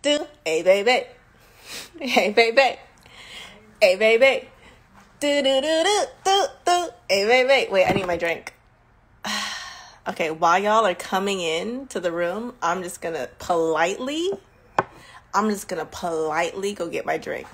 do. Hey, baby. Hey, baby. Hey, baby. Do, do, do, do, do, do. Hey, baby. Wait, I need my drink. Okay, while y'all are coming in to the room, I'm just gonna politely go get my drink.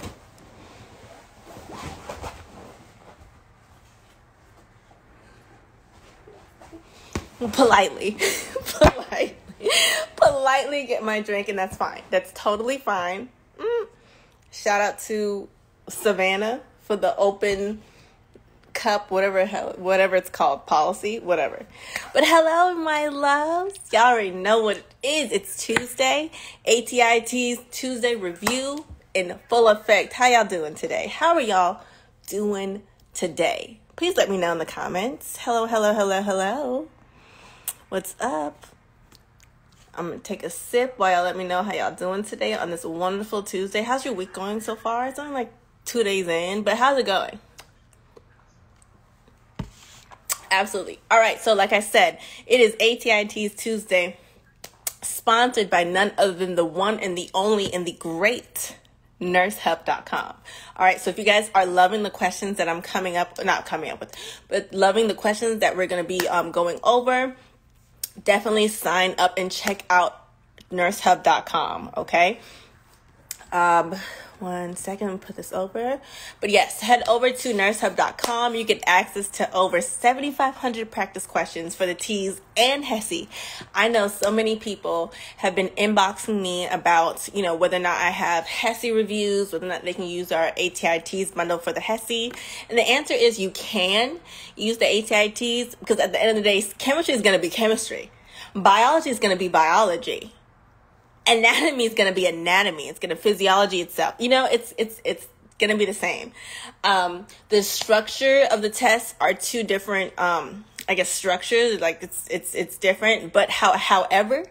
Politely get my drink, and that's fine. That's totally fine. Shout out to Savannah for the open cup, whatever it's called, policy, whatever. But hello, my loves. Y'all already know what it is. It's Tuesday. ATI TEAS Tuesday review in full effect. How y'all doing today? How are y'all doing today? Please let me know in the comments. Hello. What's up? I'm going to take a sip while y'all let me know how y'all doing today on this wonderful Tuesday. How's your week going so far? It's only like 2 days in, but how's it going? Absolutely. All right. So like I said, it is ATI TEAS Tuesday, sponsored by none other than the one and the only and the great nursehub.com. All right. So if you guys are loving the questions that I'm loving the questions that we're going to be going over, definitely sign up and check out nursehub.com. Okay. 1 second, put this over. But yes, head over to nursehub.com. You get access to over 7,500 practice questions for the TEAS and HESI. I know so many people have been inboxing me about, whether or not I have HESI reviews, whether or not they can use our ATI TEAS bundle for the HESI. And the answer is you can use the ATI TEAS, because at the end of the day, chemistry is going to be chemistry. Biology is going to be biology. Anatomy is going to be anatomy. It's going to physiology itself. It's going to be the same. The structure of the tests are two different, structures. Like it's different, but however,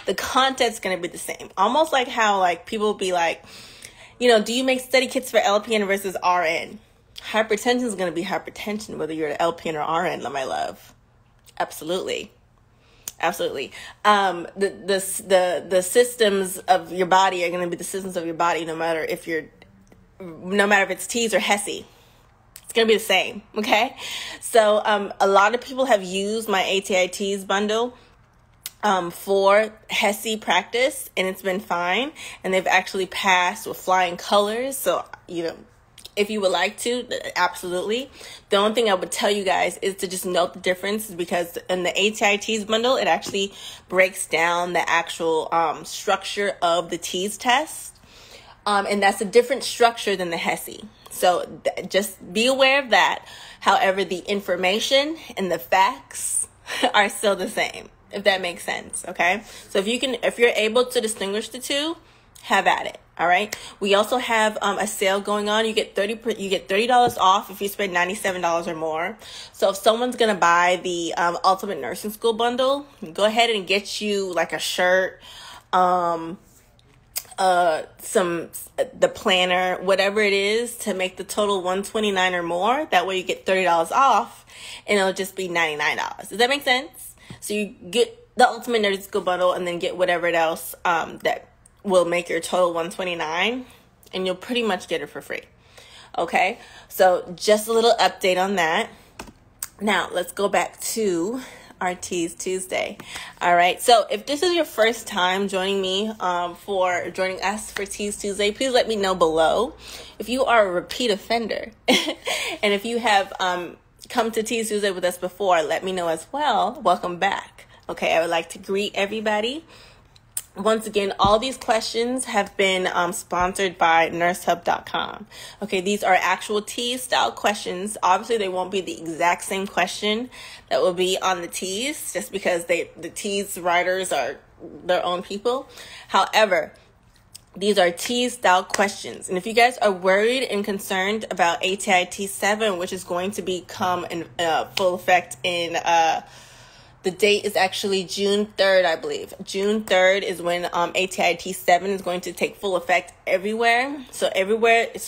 the content's going to be the same. Almost like how people be like, do you make study kits for LPN versus RN? Hypertension is going to be hypertension, whether you're an LPN or RN, my love. Absolutely. The systems of your body are going to be the systems of your body, no matter if it's TEAS or HESI. It's going to be the same. Okay. So, a lot of people have used my ATI TEAS bundle, for HESI practice, and it's been fine. And they've actually passed with flying colors. So, if you would like to, absolutely. The only thing I would tell you guys is to just note the difference, because in the ATI TEAS bundle, it actually breaks down the actual structure of the TEAS test. And that's a different structure than the HESI. So just be aware of that. However, the information and the facts are still the same, if that makes sense. Okay. So if you're able to distinguish the two, have at it. All right. We also have a sale going on. You get $30 off if you spend $97 or more. So if someone's gonna buy the Ultimate Nursing School bundle, go ahead and get you like a shirt, the planner, whatever it is, to make the total $129 or more. That way you get $30 off, and it'll just be $99. Does that make sense? So you get the Ultimate Nursing School bundle, and then get whatever else that will make your total $129, and you'll pretty much get it for free. Okay, so just a little update on that. Now let's go back to our TEAS Tuesday. All right, so if this is your first time joining us for TEAS Tuesday, please let me know below. If you are a repeat offender and if you have come to TEAS Tuesday with us before, let me know as well. Welcome back. Okay, I would like to greet everybody. Once again, all these questions have been sponsored by nursehub.com. Okay, these are actual TEAS style questions. Obviously, they won't be the exact same question that will be on the TEAS, just because the TEAS writers are their own people. However, these are TEAS style questions. And if you guys are worried and concerned about ATI TEAS 7, which is going to become in full effect in the date is actually June 3rd, I believe. June 3rd is when ATI TEAS 7 is going to take full effect everywhere. So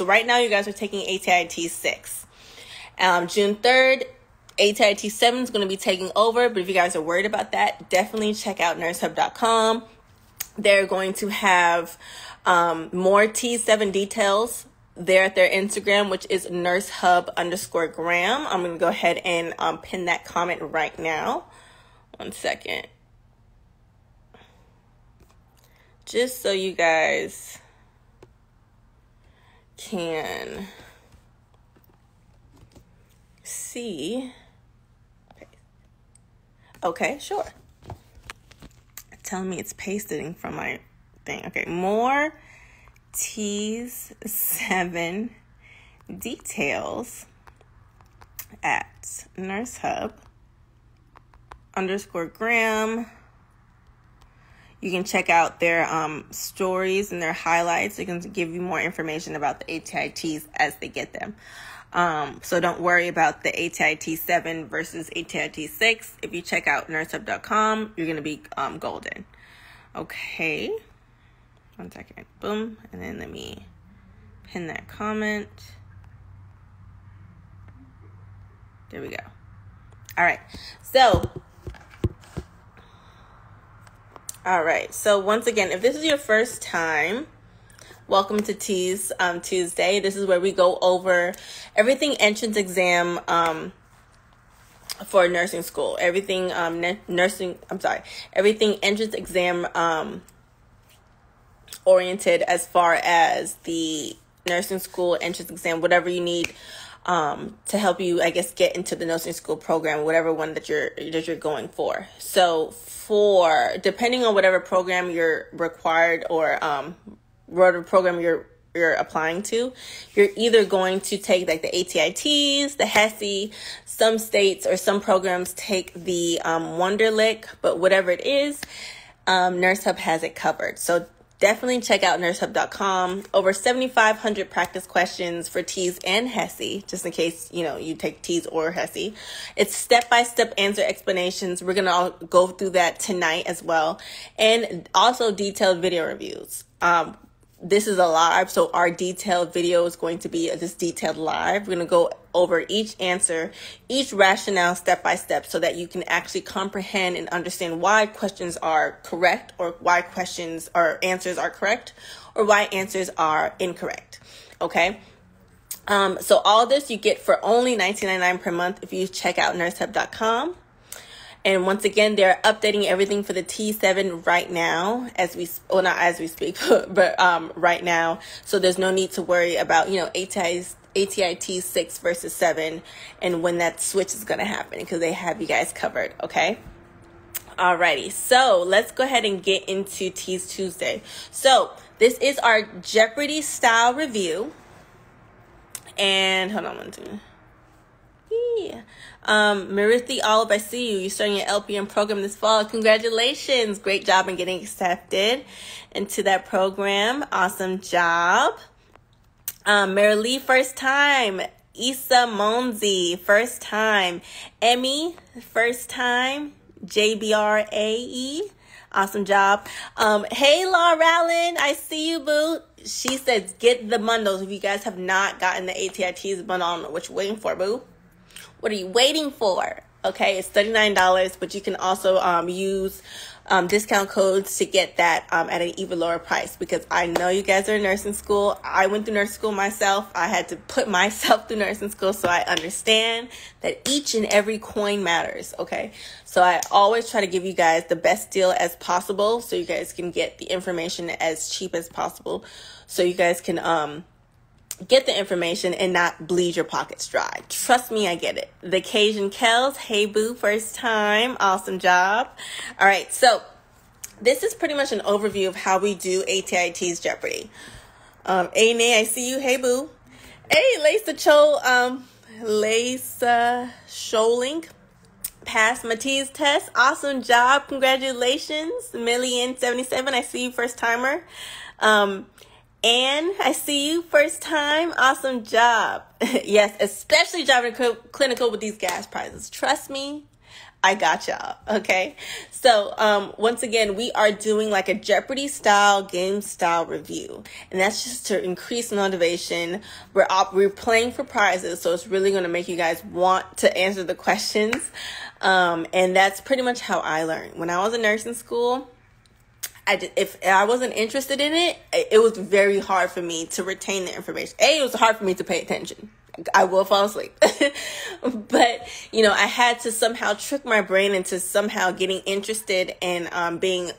right now you guys are taking ATI TEAS 6. June 3rd, ATI TEAS 7 is going to be taking over. But if you guys are worried about that, definitely check out nursehub.com. They're going to have more T7 details there at their Instagram, which is nursehub_gram. I'm going to go ahead and pin that comment right now. 1 second. Just so you guys can see. Okay, sure. Telling me it's pasting from my thing. Okay, more T7 details at nursehub_gram. You can check out their stories and their highlights. They can give you more information about the ATI TEAS as they get them. So don't worry about the ATI T7 versus ATI T6. If you check out nursehub.com, you're going to be golden. Okay. 1 second. Boom. And then let me pin that comment. There we go. All right. So once again, if this is your first time, welcome to Teas Tuesday. This is where we go over everything entrance exam for nursing school. Everything everything entrance exam oriented as far as the nursing school entrance exam, whatever you need to help you, I guess, get into the nursing school program, whatever one that you're going for. So depending on whatever program you're required or whatever program you're applying to, you're either going to take like the ATI TEAS, the HESI. Some states or some programs take the Wonderlic, but whatever it is, Nurse Hub has it covered. So definitely check out nursehub.com. Over 7,500 practice questions for TEAS and HESI, just in case, you take TEAS or HESI. It's step-by-step answer explanations. We're going to go through that tonight as well. And also detailed video reviews. This is a live, so our detailed video is going to be this detailed live. We're going to go over each answer, each rationale step by step, so that you can actually comprehend and understand why questions are correct, or why questions or answers are correct, or why answers are incorrect. Okay. So all this you get for only $19.99 per month if you check out nursehub.com. And once again, they're updating everything for the T7 right now, not as we speak, but right now. So there's no need to worry about, ATI T6 versus 7 and when that switch is going to happen, because they have you guys covered, okay? Alrighty, so let's go ahead and get into Teas Tuesday. So this is our Jeopardy style review. And hold on one second. Yeah. Marithi Olive, I see you. You're starting your LPN program this fall. Congratulations. Great job in getting accepted into that program. Awesome job. Mary Lee, first time. Issa Monzi, first time. Emmy, first time. JBRAE, awesome job. Hey, Laura Allen, I see you, boo. She says, get the bundles. If you guys have not gotten the ATI TEAS bundle, I don't know what you're waiting for, boo. What are you waiting for? Okay, it's $39, but you can also use discount codes to get that at an even lower price, because I know you guys are in nursing school. I went through nursing school myself. I had to put myself through nursing school, so I understand that each and every coin matters, okay? So I always try to give you guys the best deal as possible so you guys can get the information as cheap as possible, so you guys can get the information and not bleed your pockets dry. Trust me, I get it. The Cajun Kells, hey boo, first time. Awesome job. All right, so this is pretty much an overview of how we do ATI TEAS Jeopardy. Ane, I see you. Hey boo. Hey, Lisa Scholing passed my TEAS test. Awesome job. Congratulations. Million77, I see you, first timer. And I see you, first time. Awesome job. Yes, especially driving clinical with these gas prices. Trust me, I got y'all. Okay. So, once again, we are doing like a Jeopardy style, game style review. And that's just to increase motivation. We're playing for prizes. So it's really going to make you guys want to answer the questions. And that's pretty much how I learned. When I was in nursing school, if I wasn't interested in it, it was very hard for me to retain the information. It was hard for me to pay attention. I will fall asleep. But, I had to somehow trick my brain into somehow getting interested in being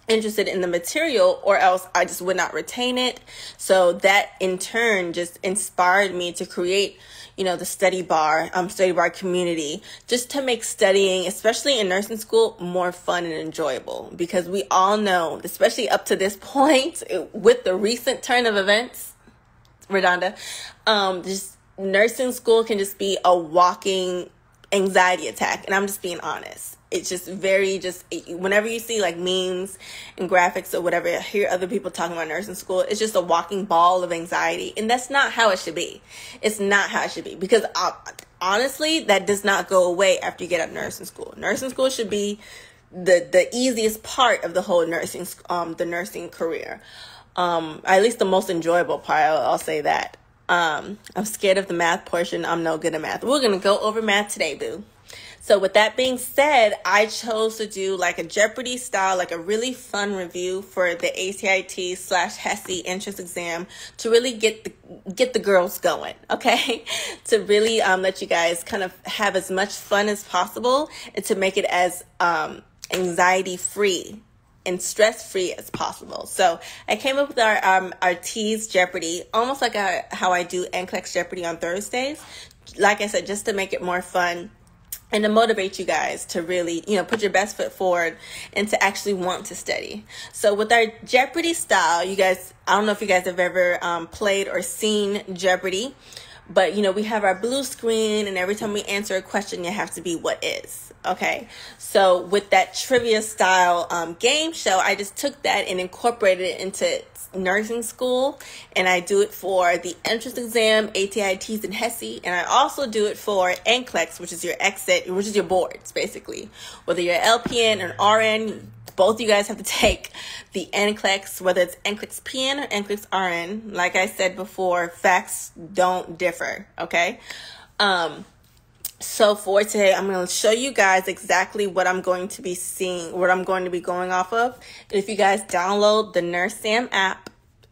interested in the material, or else I just would not retain it. So that in turn just inspired me to create the study bar community, just to make studying, especially in nursing school, more fun and enjoyable. Because we all know, especially up to this point, with the recent turn of events, Redonda, just nursing school can just be a walking anxiety attack. And I'm just being honest. It's just whenever you see like memes and graphics or whatever, hear other people talking about nursing school, it's just a walking ball of anxiety. And that's not how it should be. It's not how it should be, because honestly, that does not go away after you get out of nursing school. Nursing school should be the easiest part of the whole the nursing career. At least the most enjoyable part, I'll say that. I'm scared of the math portion. I'm no good at math. We're going to go over math today, boo. So with that being said, I chose to do like a Jeopardy style, like a really fun review for the ATI TEAS/HESI entrance exam to really get the girls going, okay? To really let you guys kind of have as much fun as possible, and to make it as anxiety-free and stress-free as possible. So I came up with our TEAS Jeopardy, almost like how I do NCLEX Jeopardy on Thursdays. Like I said, just to make it more fun and to motivate you guys to really, put your best foot forward and to actually want to study. So with our Jeopardy style, you guys, I don't know if you guys have ever played or seen Jeopardy, but, we have our blue screen, and every time we answer a question, you have to be what is. Okay, so with that trivia style game show, I just took that and incorporated it into nursing school, and I do it for the entrance exam, ATI TEAS and HESI, and I also do it for NCLEX, which is your exit, which is your boards, basically. Whether you're LPN or RN, both you guys have to take the NCLEX, whether it's NCLEX PN or NCLEX RN. Like I said before, facts don't differ, okay? So for today, I'm going to show you guys exactly what I'm going to be seeing, what I'm going to be going off of. If you guys download the Nurse Sam app,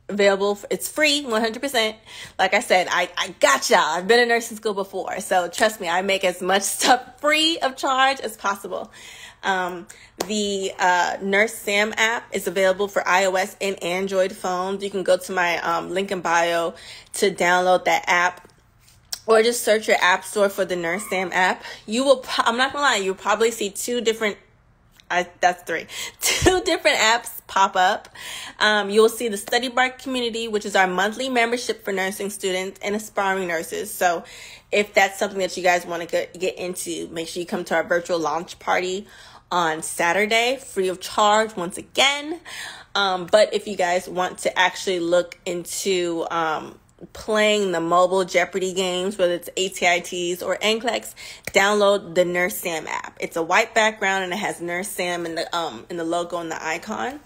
it's free, 100%. Like I said, I got y'all. I've been in nursing school before, so trust me, I make as much stuff free of charge as possible. The Nurse Sam app is available for iOS and Android phones. You can go to my link in bio to download that app, or just search your app store for the Nurse Sam app. I'm not gonna lie, you'll probably see two different apps pop up. You'll see the Study Bar community, which is our monthly membership for nursing students and aspiring nurses. So if that's something that you guys want to get into, make sure you come to our virtual launch party on Saturday, free of charge once again. But if you guys want to actually look into playing the mobile Jeopardy games, whether it's ATI TEAS or NCLEX, download the Nurse Sam app. It's a white background and it has Nurse Sam in the logo and the icon.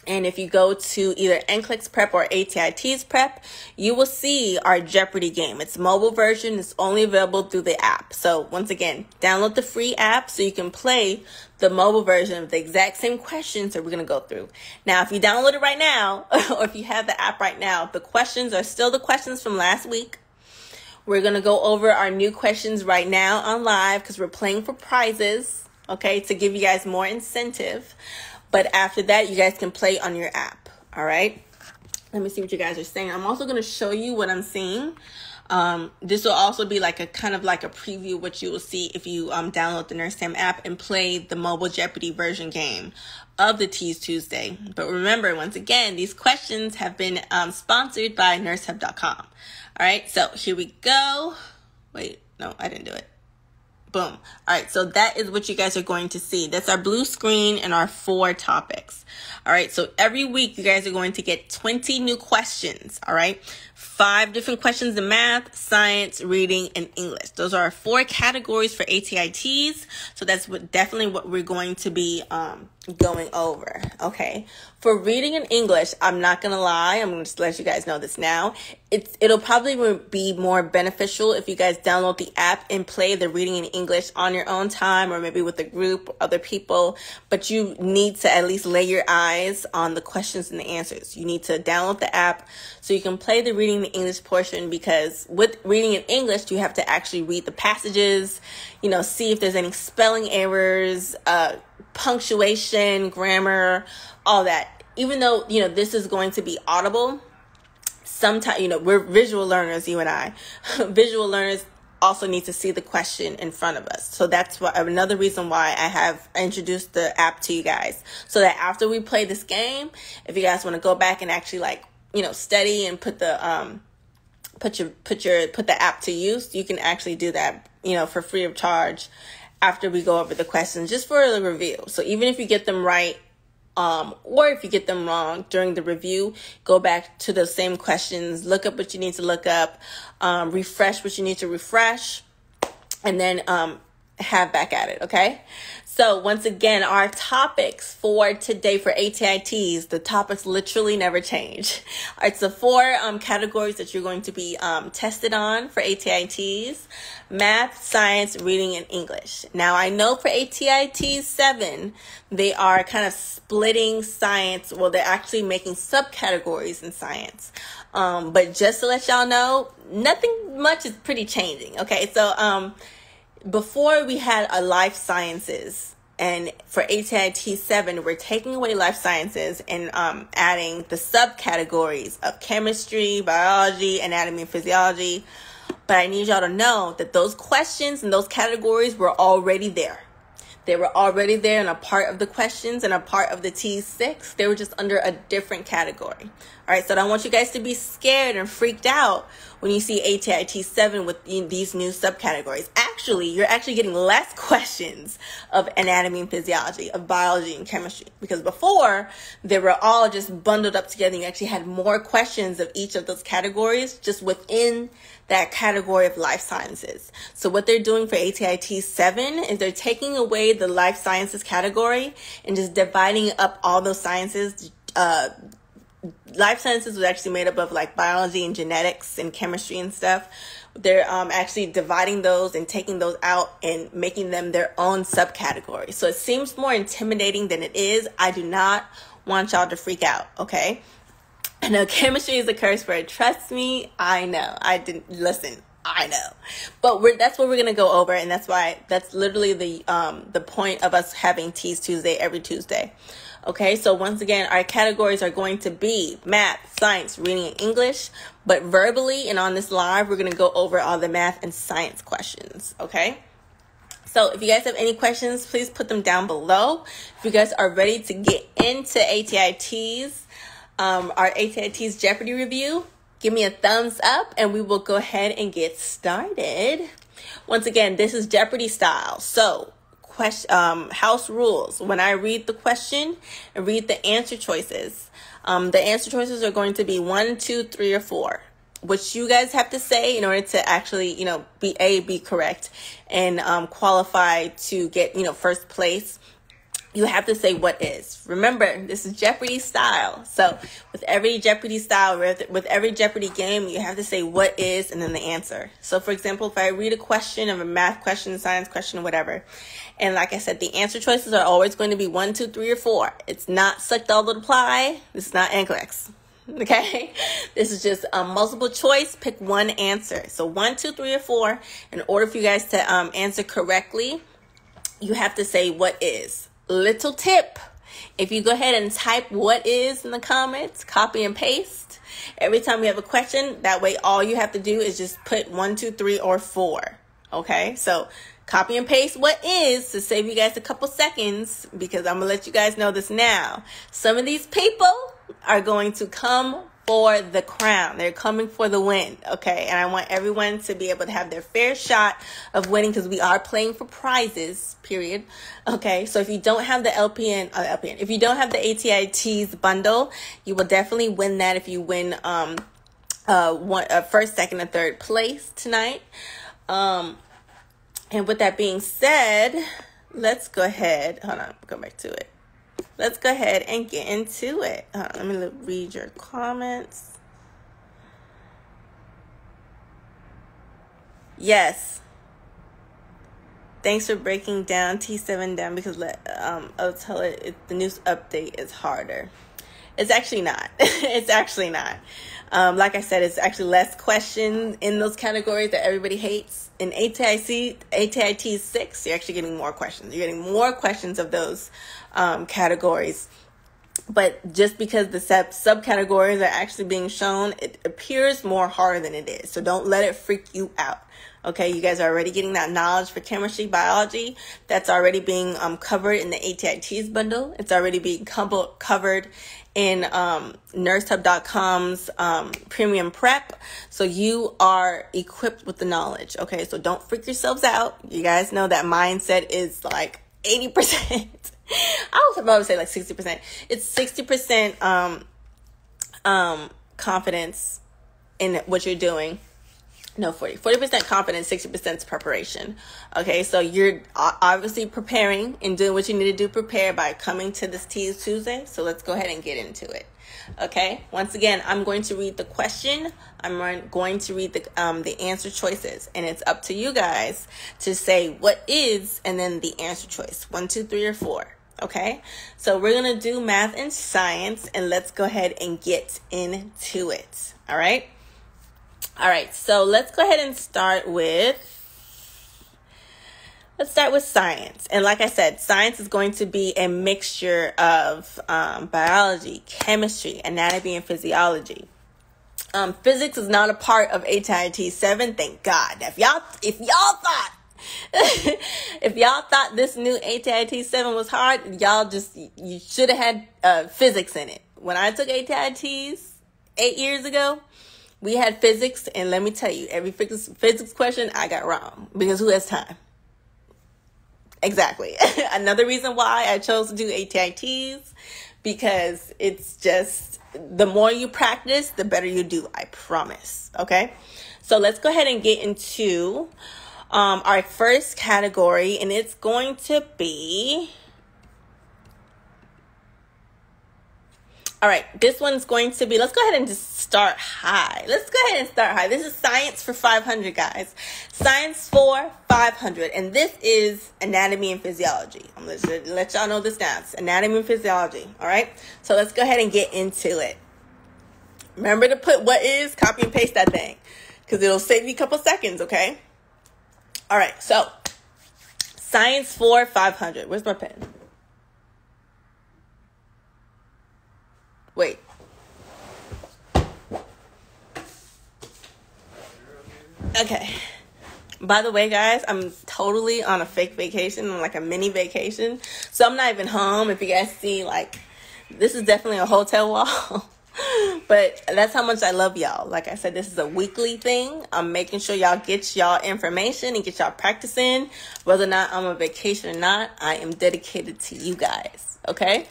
And if you go to either NCLEX Prep or ATI TEAS Prep, you will see our Jeopardy game. It's mobile version. It's only available through the app. So once again, download the free app so you can play the mobile version of the exact same questions that we're going to go through. Now, if you download it right now, or if you have the app right now, the questions are still the questions from last week. We're going to go over our new questions right now on live because we're playing for prizes, okay, to give you guys more incentive. But after that, you guys can play on your app, all right? Let me see what you guys are saying. I'm also going to show you what I'm seeing. This will also be like a kind of like a preview of what you will see if you download the Nurse Sam app and play the mobile Jeopardy version game of the TEAS Tuesday. But remember, once again, these questions have been sponsored by nursehub.com. All right, so here we go. Wait, no, I didn't do it. Boom. All right, so that is what you guys are going to see. That's our blue screen and our 4 topics. All right, so every week you guys are going to get 20 new questions. All right, 5 different questions in math, science, reading, and English. Those are our 4 categories for ATI TEAS. So that's definitely what we're going to be going over. Okay, for reading in English, I'm not gonna lie, I'm gonna just let you guys know this now. It'll probably be more beneficial if you guys download the app and play the reading in English on your own time, or maybe with a group or other people. But you need to at least lay your eyes on the questions and the answers. You need to download the app so you can play the reading in English portion, because with reading in English, you have to actually read the passages, see if there's any spelling errors, punctuation, grammar, all that. Even though, this is going to be audible, sometimes, we're visual learners, you and I. Visual learners also need to see the question in front of us. So that's another reason why I have introduced the app to you guys. So that after we play this game, if you guys want to go back and actually study and put the app to use, you can actually do that, for free of charge after we go over the questions, just for the review. So even if you get them right, or if you get them wrong during the review, go back to those same questions, look up what you need to look up, refresh what you need to refresh, and then have back at it, okay? So once again, our topics for today for ATI TEAS, the topics literally never change. All right, so 4 categories that you're going to be tested on for ATI TEAS: math, science, reading, and English. Now, I know for ATI TEAS 7, they are kind of splitting science. Well, they're actually making subcategories in science. But just to let y'all know, nothing much is pretty changing, okay? So, before we had a life sciences, and for ATI TEAS 7, we're taking away life sciences and adding the subcategories of chemistry, biology, anatomy, and physiology. But I need y'all to know that those questions and those categories were already there. They were already there and a part of the questions and a part of the TEAS 6. They were just under a different category. All right, so I don't want you guys to be scared and freaked out when you see ATI TEAS 7 with these new subcategories. Actually, you're actually getting less questions of anatomy and physiology, of biology and chemistry, because before they were all just bundled up together. You actually had more questions of each of those categories just within that category of life sciences. So what they're doing for ATI TEAS 7 is they're taking away the life sciences category and just dividing up all those sciences. Life sciences was actually made up of biology and genetics and chemistry and stuff. They're actually dividing those and taking those out and making them their own subcategory. So it seems more intimidating than it is. I do not want y'all to freak out, okay? I know chemistry is a curse word. Trust me, I know. I know. But that's what we're going to go over, and that's literally the point of us having TEAS Tuesday every Tuesday. Okay, so once again, our categories are going to be math, science, reading, and English. But verbally and on this live, we're going to go over all the math and science questions. Okay, so if you guys have any questions, please put them down below. If you guys are ready to get into ATI TEAS, our ATI TEAS Jeopardy review, give me a thumbs up and we will go ahead and get started. Once again, this is Jeopardy style. So house rules: when I read the question and read the answer choices, the answer choices are going to be 1, 2, 3, or 4, which you guys have to say in order to actually, be correct and qualify to get, first place. You have to say what is. Remember, this is Jeopardy style. So with every Jeopardy style, with every Jeopardy game, you have to say what is and then the answer. So for example, if I read a question of a math question, science question, whatever, and like I said, the answer choices are always going to be 1, 2, 3, or 4. It's not select all to apply. This is not NCLEX. Okay, this is just multiple choice. Pick one answer. So 1, 2, 3, or 4. In order for you guys to answer correctly, you have to say what is. Little tip: if you go ahead and type what is in the comments, copy and paste every time you have a question. That way, all you have to do is just put 1, 2, 3, or 4. Okay, so copy and paste what is to save you guys a couple seconds, because I'm gonna let you guys know this now. Some of these people are going to come for the crown. They're coming for the win, okay? And I want everyone to be able to have their fair shot of winning, because we are playing for prizes, period. Okay, so if you don't have the if you don't have the ATI TEAS bundle, you will definitely win that if you win first, second, and third place tonight. And with that being said, let's go ahead. Hold on, go back to it. let's go ahead and get into it. Let me read your comments. Yes. Thanks for breaking down T7 down, because I'll tell it the news update is harder. It's actually not. It's actually not. Like I said, it's actually less questions in those categories that everybody hates. In ATI TEAS 6, you're actually getting more questions. You're getting more questions of those categories. But just because the subcategories are actually being shown, it appears more harder than it is. So don't let it freak you out. Okay, you guys are already getting that knowledge for chemistry, biology. That's already being covered in the ATI TEAS bundle. It's already being covered in nursehub.com's premium prep. So you are equipped with the knowledge. Okay, so don't freak yourselves out. You guys know that mindset is like 80%. I was about to say like 60%. It's 60% confidence in what you're doing. No, 40% confidence, 60% preparation. Okay, so you're obviously preparing and doing what you need to do, prepare by coming to this TEAS Tuesday. So let's go ahead and get into it. Okay, once again, I'm going to read the question. I'm going to read the answer choices, and it's up to you guys to say what is and then the answer choice, 1, 2, 3, or 4. Okay, so we're gonna do math and science, and let's go ahead and get into it. All right. All right, so let's go ahead and start with science. And like I said, science is going to be a mixture of biology, chemistry, anatomy, and physiology. Physics is not a part of ATI TEAS 7, thank God. If y'all thought if y'all thought this new ATI TEAS 7 was hard, you should have had physics in it. When I took ATI TEAS 8 years ago, we had physics, and let me tell you, every physics question I got wrong, because who has time? Exactly. Another reason why I chose to do ATI TEAS, because it's just, the more you practice, the better you do, I promise. Okay? So let's go ahead and get into our first category, and it's going to be... All right, this one's going to be, let's go ahead and just start high. This is science for 500, guys. Science for 500. And this is anatomy and physiology. I'm going to let y'all know this now. It's anatomy and physiology. All right, so let's go ahead and get into it. Remember to put what is, copy and paste that thing, because it'll save you a couple seconds, okay? All right, so science for 500. Where's my pen? Wait. Okay. By the way, guys, I'm totally on a fake vacation, like a mini vacation. So I'm not even home. If you guys see, like, this is definitely a hotel wall. But that's how much I love y'all. Like I said, this is a weekly thing. I'm making sure y'all get y'all information and get y'all practicing. Whether or not I'm on vacation or not, I am dedicated to you guys. Okay?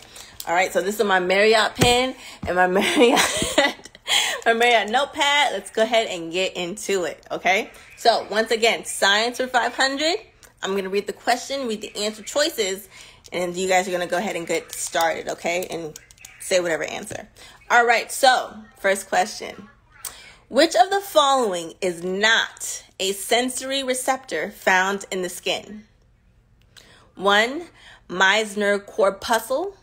All right, so this is my Marriott pen and my Marriott notepad. Let's go ahead and get into it, okay? So once again, science for 500. I'm going to read the question, read the answer choices, and you guys are going to go ahead and get started, okay? And say whatever answer. All right, so first question. Which of the following is not a sensory receptor found in the skin? 1, Meissner corpuscle.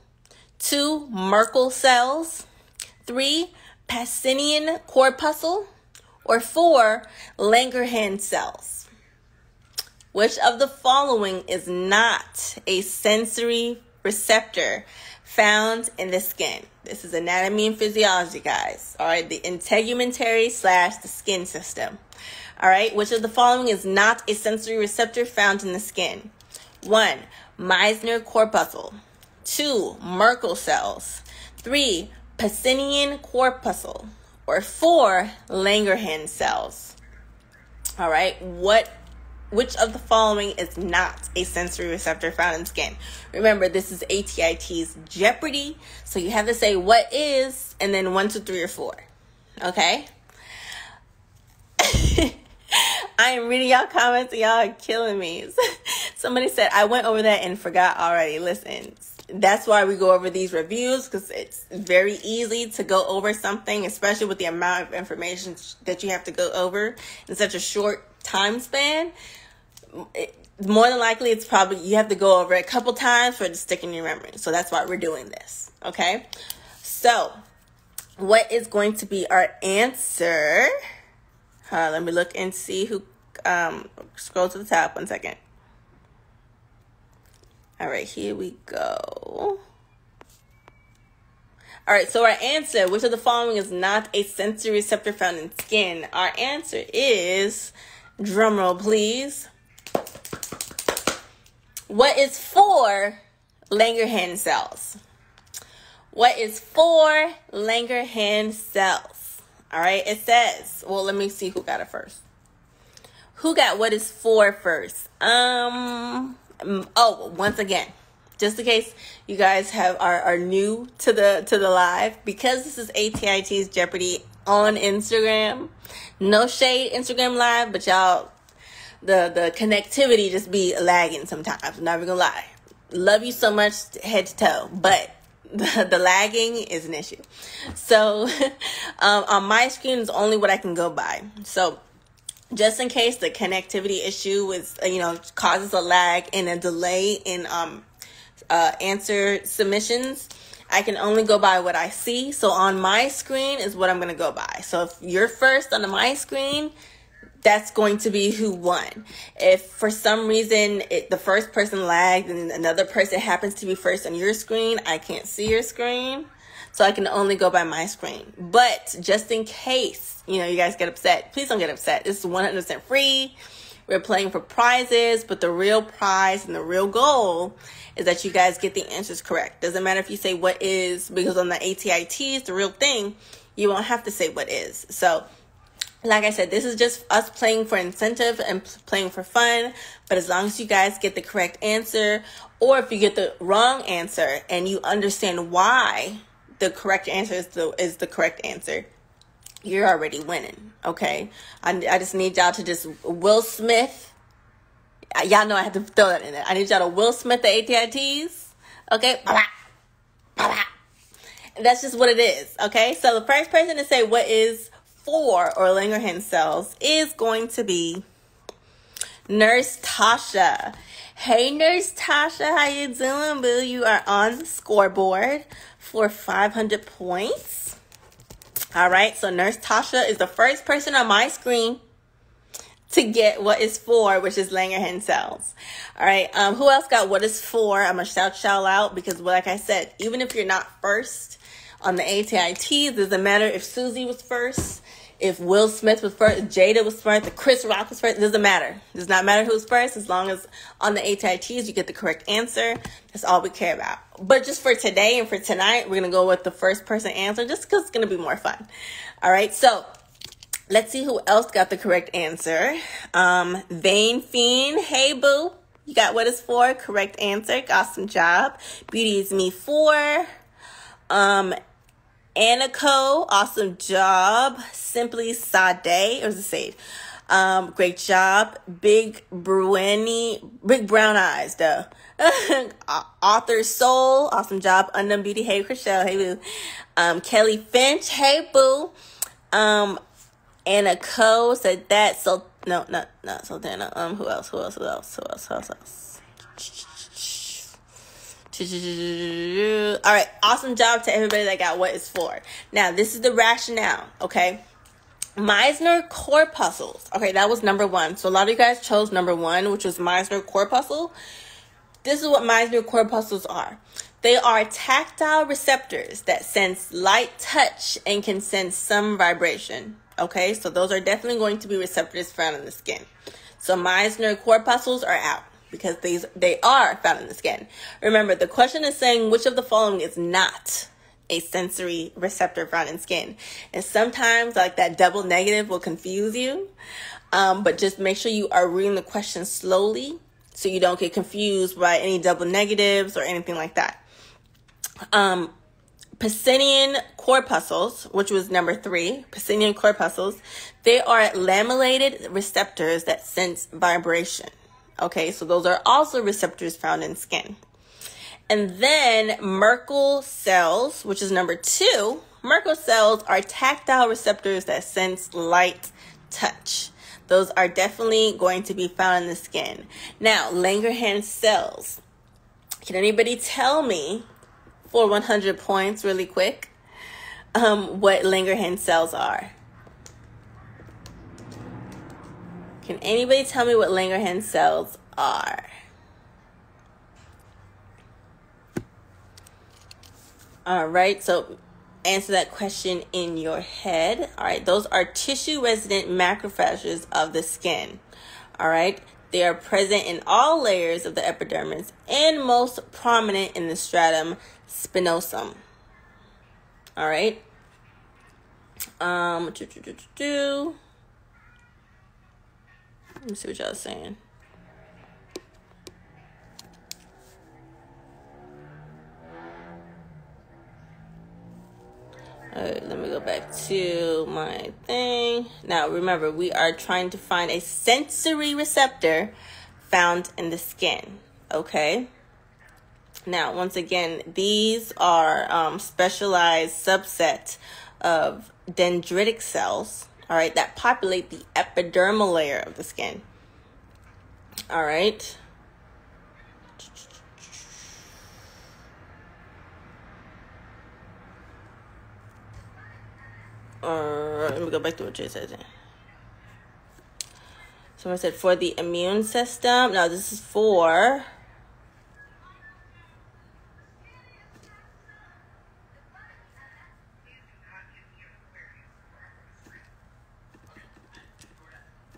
2, Merkel cells. 3, Pacinian corpuscle. Or 4, Langerhans cells. Which of the following is not a sensory receptor found in the skin? This is anatomy and physiology, guys. All right, the integumentary / the skin system. All right, which of the following is not a sensory receptor found in the skin? 1, Meissner corpuscle. 2, Merkel cells. 3, Pacinian corpuscle. Or 4, Langerhans cells. All right, which of the following is not a sensory receptor found in skin? Remember, this is ATI TEAS Jeopardy, so you have to say what is, and then 1, 2, 3, or 4. Okay? I am reading y'all comments, and y'all are killing me. Somebody said, I went over that and forgot already. Listen, That's why we go over these reviews, because it's very easy to go over something, especially with the amount of information that you have to go over in such a short time span. More than likely, it's probably you have to go over it a couple times for it to stick in your memory. So that's why we're doing this. Okay. So what is going to be our answer? Let me look and see who. Scroll to the top 1 second. All right, here we go. All right, so our answer, which of the following is not a sensory receptor found in skin? Our answer is, drumroll please, what is 4 Langerhans cells? What is 4 Langerhans cells? All right, it says, well, let me see who got it first. Who got what is 4 first? Oh, once again, just in case you guys are new to the live, because this is ATI TEAS Jeopardy on Instagram. No shade, Instagram live, but y'all, the connectivity just be lagging sometimes. I'm not even gonna lie. Love you so much head to toe, but the lagging is an issue. So on my screen is only what I can go by. So just in case the connectivity issue is, causes a lag and a delay in answer submissions, I can only go by what I see. So on my screen is what I'm going to go by. So if you're first on my screen, that's going to be who won. If for some reason the first person lagged and another person happens to be first on your screen, I can't see your screen. So I can only go by my screen. But just in case, you guys get upset, please don't get upset. This is 100% free. We're playing for prizes, but the real prize and the real goal is that you guys get the answers correct. Doesn't matter if you say what is, because on the ATI TEAS, the real thing, you won't have to say what is. So like I said, this is just us playing for incentive and playing for fun. But as long as you guys get the correct answer, or if you get the wrong answer and you understand why the correct answer is the correct answer, you're already winning. Okay, I just need y'all to just Will Smith. Y'all know I had to throw that in there. I need y'all to Will Smith the ATI TEAS. Okay, and that's just what it is. Okay, so the first person to say what is 4 or Langerhans cells is going to be Nurse Tasha. Hey, Nurse Tasha, how you doing, boo? You are on the scoreboard for 500 points. All right, so Nurse Tasha is the first person on my screen to get what is 4, which is Langerhans cells. All right, who else got what is 4? I'm going to shout out because, like I said, even if you're not first on the ATI TEAS, it doesn't matter if Susie was first, if Will Smith was first, Jada was first, if Chris Rock was first. It doesn't matter. It does not matter who's first, as long as on the ATI TEAS you get the correct answer. That's all we care about. But just for today and for tonight, we're going to go with the first person answer just because it's going to be more fun. All right, so let's see who else got the correct answer. Vain Fiend, hey boo. You got what is 4, correct answer. Awesome job. Beauty is Me 4. Aniko, awesome job. Simply Sade, or was it Sade? Great job. Big Brown Eyes, though. Author Soul, awesome job. Unknown Beauty, hey Chriselle, hey boo. Kelly Finch, hey boo. Aniko said that. So no, Sultana. Who else? All right, awesome job to everybody that got what is 4. Now, this is the rationale, okay? Meisner corpuscles. Okay, that was number 1. So a lot of you guys chose number 1, which was Meisner corpuscle. This is what Meisner corpuscles are. They are tactile receptors that sense light touch and can sense some vibration. Okay, so those are definitely going to be receptors found in the skin. So Meisner corpuscles are out, because they are found in the skin. Remember, the question is saying which of the following is not a sensory receptor found in skin. And sometimes like that double negative will confuse you. But just make sure you are reading the question slowly so you don't get confused by any double negatives or anything like that. Pacinian corpuscles, which was number 3, Pacinian corpuscles, they are lamellated receptors that sense vibration. Okay, so those are also receptors found in skin. And then Merkel cells, which is number 2. Merkel cells are tactile receptors that sense light touch. Those are definitely going to be found in the skin. Now, Langerhans cells. Can anybody tell me, for 100 points really quick, what Langerhans cells are? Can anybody tell me what Langerhans cells are? All right, so answer that question in your head. All right, those are tissue-resident macrophages of the skin. All right, they are present in all layers of the epidermis and most prominent in the stratum spinosum. All right. Let me see what y'all are saying. All right, let me go back to my thing. Now, remember, we are trying to find a sensory receptor found in the skin, okay? Now, once again, these are specialized subsets of dendritic cells, all right, that populate the epidermal layer of the skin, all right? Let me go back to what Jay said. Someone said for the immune system. No, this is for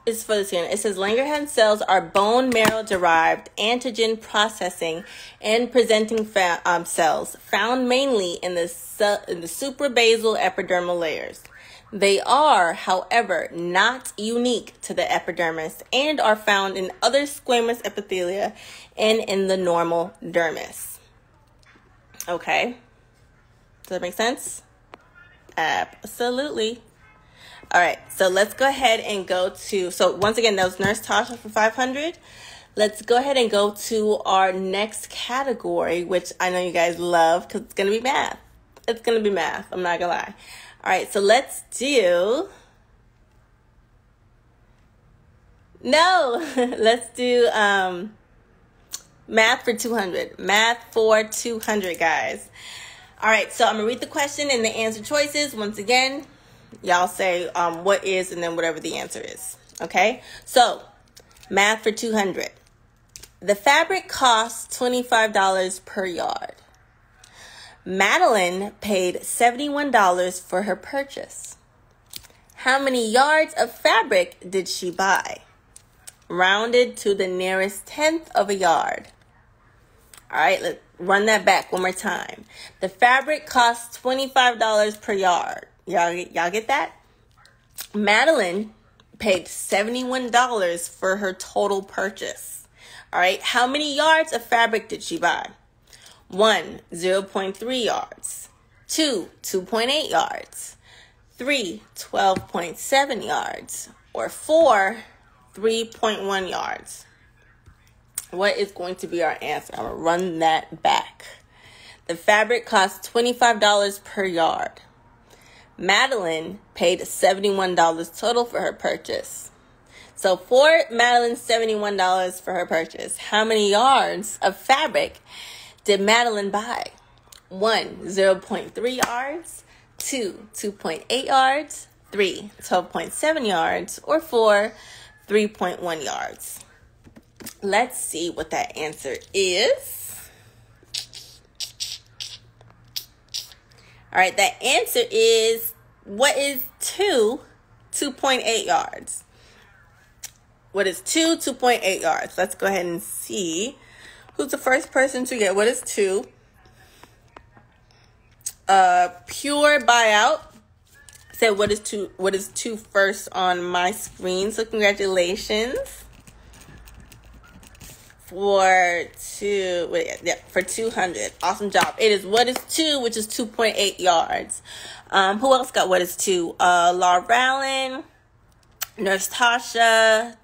the skin. It says Langerhans cells are bone marrow derived antigen processing and presenting cells found mainly in the suprabasal epidermal layers. They are, however, not unique to the epidermis and are found in other squamous epithelia and in the normal dermis. Okay. Does that make sense? Absolutely. All right, so let's go ahead and go to, so once again, that was Nurse Tasha for 500. Let's go ahead and go to our next category, which I know you guys love because it's going to be math. It's going to be math. I'm not going to lie. All right, so let's do, let's do math for 200. Math for 200, guys. All right, so I'm going to read the question and the answer choices. Once again, y'all say what is and then whatever the answer is. Okay, so math for 200. The fabric costs $25 per yard. Madeline paid $71 for her purchase. How many yards of fabric did she buy? Rounded to the nearest tenth of a yard. All right, let's run that back one more time. The fabric costs $25 per yard. Y'all get that? Madeline paid $71 for her total purchase. All right, how many yards of fabric did she buy? 1, 0.3 yards. 2, 2.8 yards. 3, 12.7 yards. Or 4, 3.1 yards. What is going to be our answer? I'm going to run that back. The fabric costs $25 per yard. Madeline paid $71 total for her purchase. So for Madeline's $71 for her purchase, how many yards of fabric did Madeline buy? 1, 0.3 yards. 2, 2.8 yards. 3, 12.7 yards. Or 4, 3.1 yards. Let's see what that answer is. All right, that answer is, what is 2.8 yards? What is 2.8 yards? Let's go ahead and see who's the first person to get what is 2. Pure Buyout said what is 2 first on my screen. So congratulations. For 200. Awesome job. It is what is 2, which is 2.8 yards. Who else got what is 2? Laura Allen, Nurse Tasha,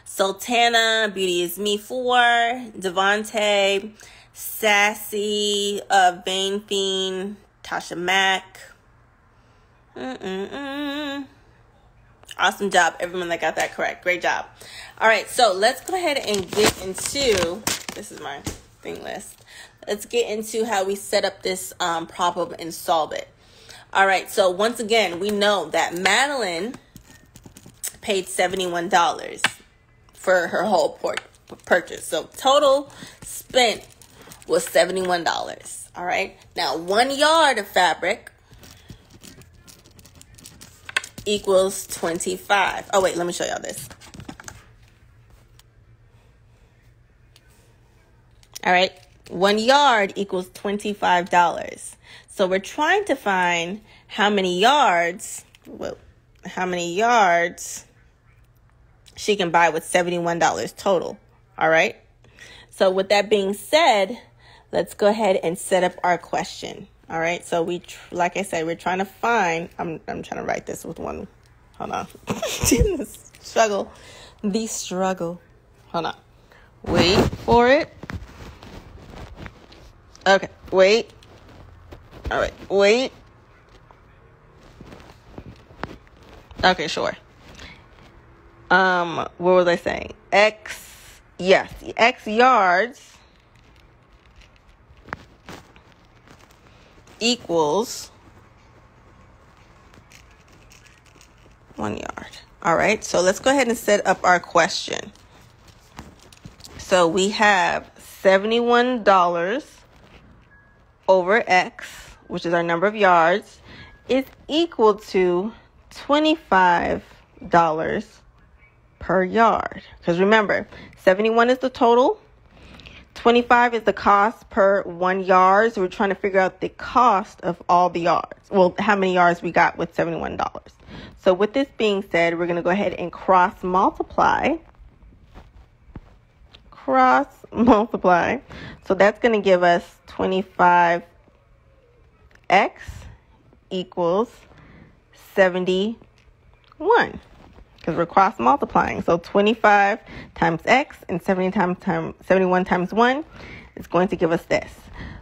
Sultana, Beauty is Me 4, Devontae, Sassy, Vain Fiend, Tasha Mack. Awesome job, everyone that got that correct. Great job. All right, so let's go ahead and get into, this is my thing list. Let's get into how we set up this problem and solve it. All right, so once again, we know that Madeline paid $71 for her whole purchase. So total spent was $71. All right, now 1 yard of fabric equals 25. Oh, wait, let me show y'all this. All right, 1 yard equals $25. So we're trying to find how many yards she can buy with $71 total. All right. So with that being said, let's go ahead and set up our question. All right. So like I said, we're trying to find, I'm trying to write this with one. Hold on. The struggle. Hold on. Wait for it. Okay. Wait. All right. Wait. Okay, sure. What was I saying? X yards equals 1 yard. All right, so let's go ahead and set up our question. So we have $71 over X, which is our number of yards, is equal to $25 per yard. Because remember, 71 is the total, 25 is the cost per 1 yard. So we're trying to figure out the cost of all the yards. Well, how many yards we got with $71. So with this being said, we're going to go ahead and cross multiply. So that's going to give us 25x equals 71, because we're cross multiplying. So 25 times x and 71 times 1 is going to give us this.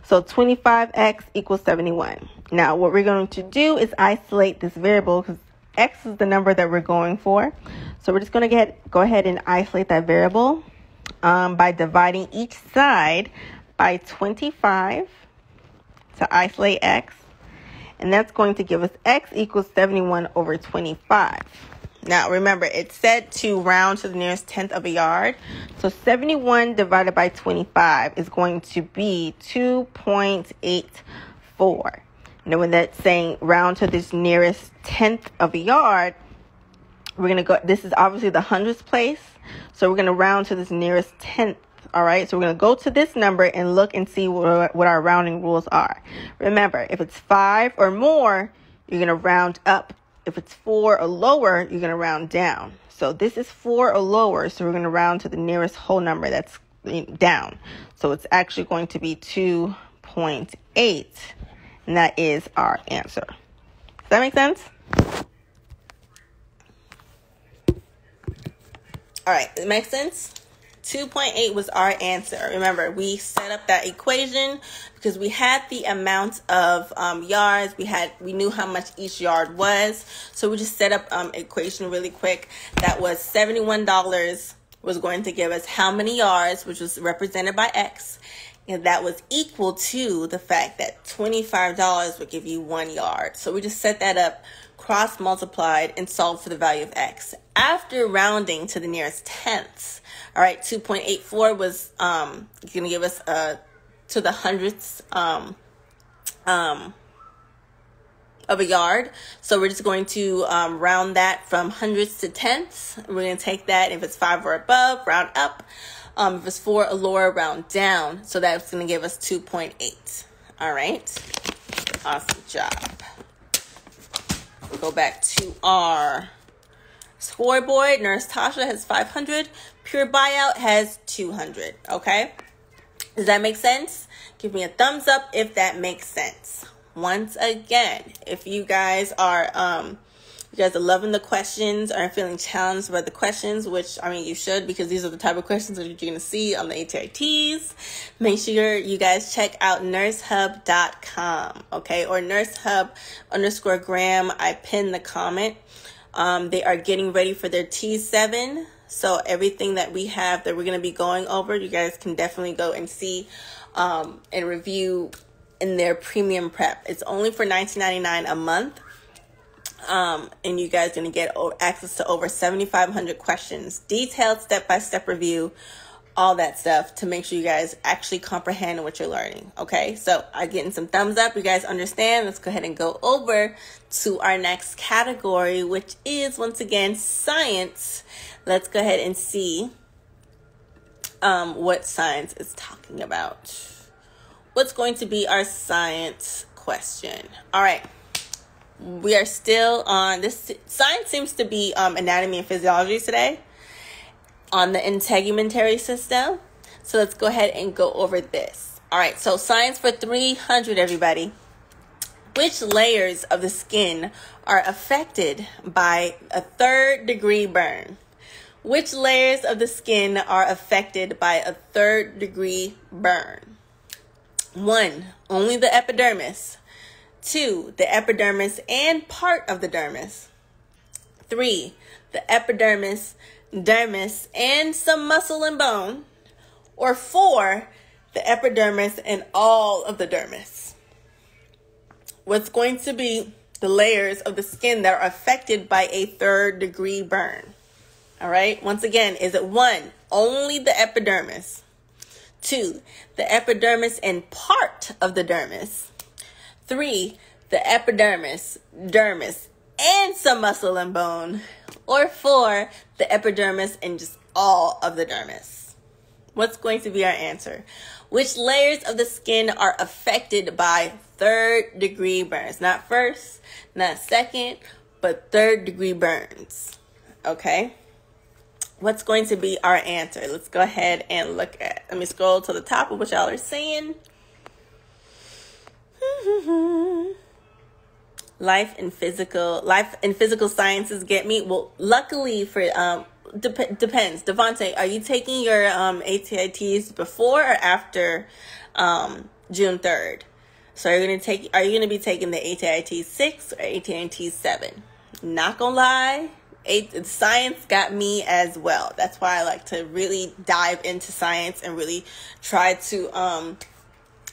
So 25x equals 71. Now what we're going to do is isolate this variable, because x is the number that we're going for. So we're just going to go ahead and isolate that variable by dividing each side by 25 to isolate x. And that's going to give us x equals 71 over 25. Now, remember, it said to round to the nearest tenth of a yard. So 71 divided by 25 is going to be 2.84. Now, when that's saying round to this nearest tenth of a yard, we're going to go, this is obviously the hundredths place. So we're going to round to this nearest tenth. All right, so we're going to go to this number and look and see what our rounding rules are. Remember, if it's 5 or more, you're going to round up. If it's 4 or lower, you're going to round down. So this is 4 or lower, so we're going to round to the nearest whole number that's down. So it's actually going to be 2.8, and that is our answer. Does that make sense? All right, it makes sense? 2.8 was our answer. Remember, we set up that equation because we had the amount of yards. We knew how much each yard was. So we just set up equation really quick. That was $71 was going to give us how many yards, which was represented by X. And that was equal to the fact that $25 would give you 1 yard. So we just set that up, cross multiplied, and solved for the value of X. After rounding to the nearest tenths, all right, 2.84 was going to give us to the hundredths of a yard. So we're just going to round that from hundredths to tenths. We're going to take that, if it's 5 or above, round up. If it's 4 or lower, round down. So that's going to give us 2.8. All right. Awesome job. We'll go back to our scoreboard. Nurse Tasha has 500. Pure Buyout has 200. Okay. Does that make sense? Give me a thumbs up if that makes sense. Once again, if you guys are You guys are loving the questions, are feeling challenged by the questions, which, I mean, you should, because these are the type of questions that you're going to see on the ATI TEAS. Make sure you guys check out nursehub.com, okay, or nursehub_Graham. I pinned the comment. They are getting ready for their T7. So everything that we have that we're going to be going over, you guys can definitely go and see and review in their premium prep. It's only for $19.99 a month. And you guys are going to get access to over 7,500 questions, detailed step-by-step review, all that stuff to make sure you guys actually comprehend what you're learning. Okay, so I'm getting some thumbs up. You guys understand. Let's go ahead and go over to our next category, which is, once again, science. Let's go ahead and see what science is talking about. What's going to be our science question? All right. We are still on this. Science seems to be anatomy and physiology today on the integumentary system. So let's go ahead and go over this. All right. So science for 300, everybody. Which layers of the skin are affected by a 3rd-degree burn? Which layers of the skin are affected by a 3rd-degree burn? 1, only the epidermis. 2, the epidermis and part of the dermis. 3, the epidermis, dermis, and some muscle and bone. Or 4, the epidermis and all of the dermis. What's going to be the layers of the skin that are affected by a 3rd-degree burn? All right. Once again, is it 1, only the epidermis? 2, the epidermis and part of the dermis. 3, the epidermis, dermis, and some muscle and bone. Or 4, the epidermis and just all of the dermis. What's going to be our answer? Which layers of the skin are affected by 3rd-degree burns? Not first, not second, but 3rd-degree burns. Okay? What's going to be our answer? Let's go ahead and look at. Let me scroll to the top of what y'all are saying. Life and physical sciences get me. Well, luckily for depends. Devontae, are you taking your ATI TEAS before or after June 3rd? So are you gonna be taking the ATI TEAS 6 or ATI TEAS 7? Not gonna lie, science got me as well. That's why I like to really dive into science and really try to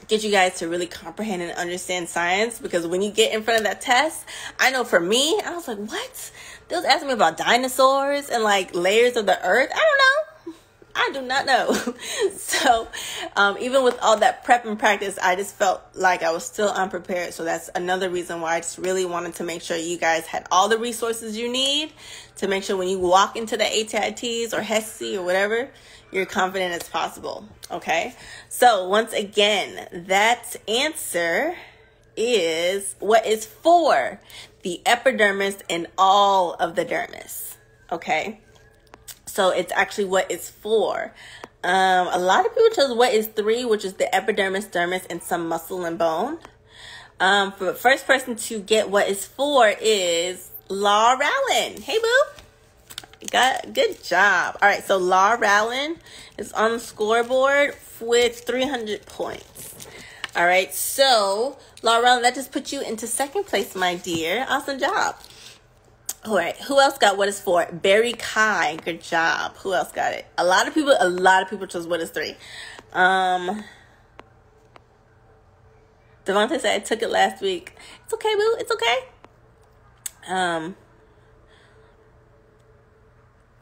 get you guys to really comprehend and understand science, because when you get in front of that test, I know for me, I was like, what? They was asking me about dinosaurs and like layers of the earth. I don't know. I do not know. So even with all that prep and practice, I just felt like I was still unprepared. So that's another reason why I just really wanted to make sure you guys had all the resources you need to make sure when you walk into the ATI TEAS or HESI or whatever, you're confident as possible. Okay. So once again, that answer is what is for the epidermis and all of the dermis. Okay. So it's actually what it's for. A lot of people chose what is 3, which is the epidermis, dermis, and some muscle and bone. For the first person to get what is for is Laura Allen. Hey, boo. Good job. All right, so Laura Allen is on the scoreboard with 300 points. All right, so Laura Allen, that just put you into 2nd place, my dear. Awesome job. All right, who else got what is 4? Barry Kai, good job. Who else got it? A lot of people chose what is 3. Devontae said I took it last week. It's okay, boo. It's okay.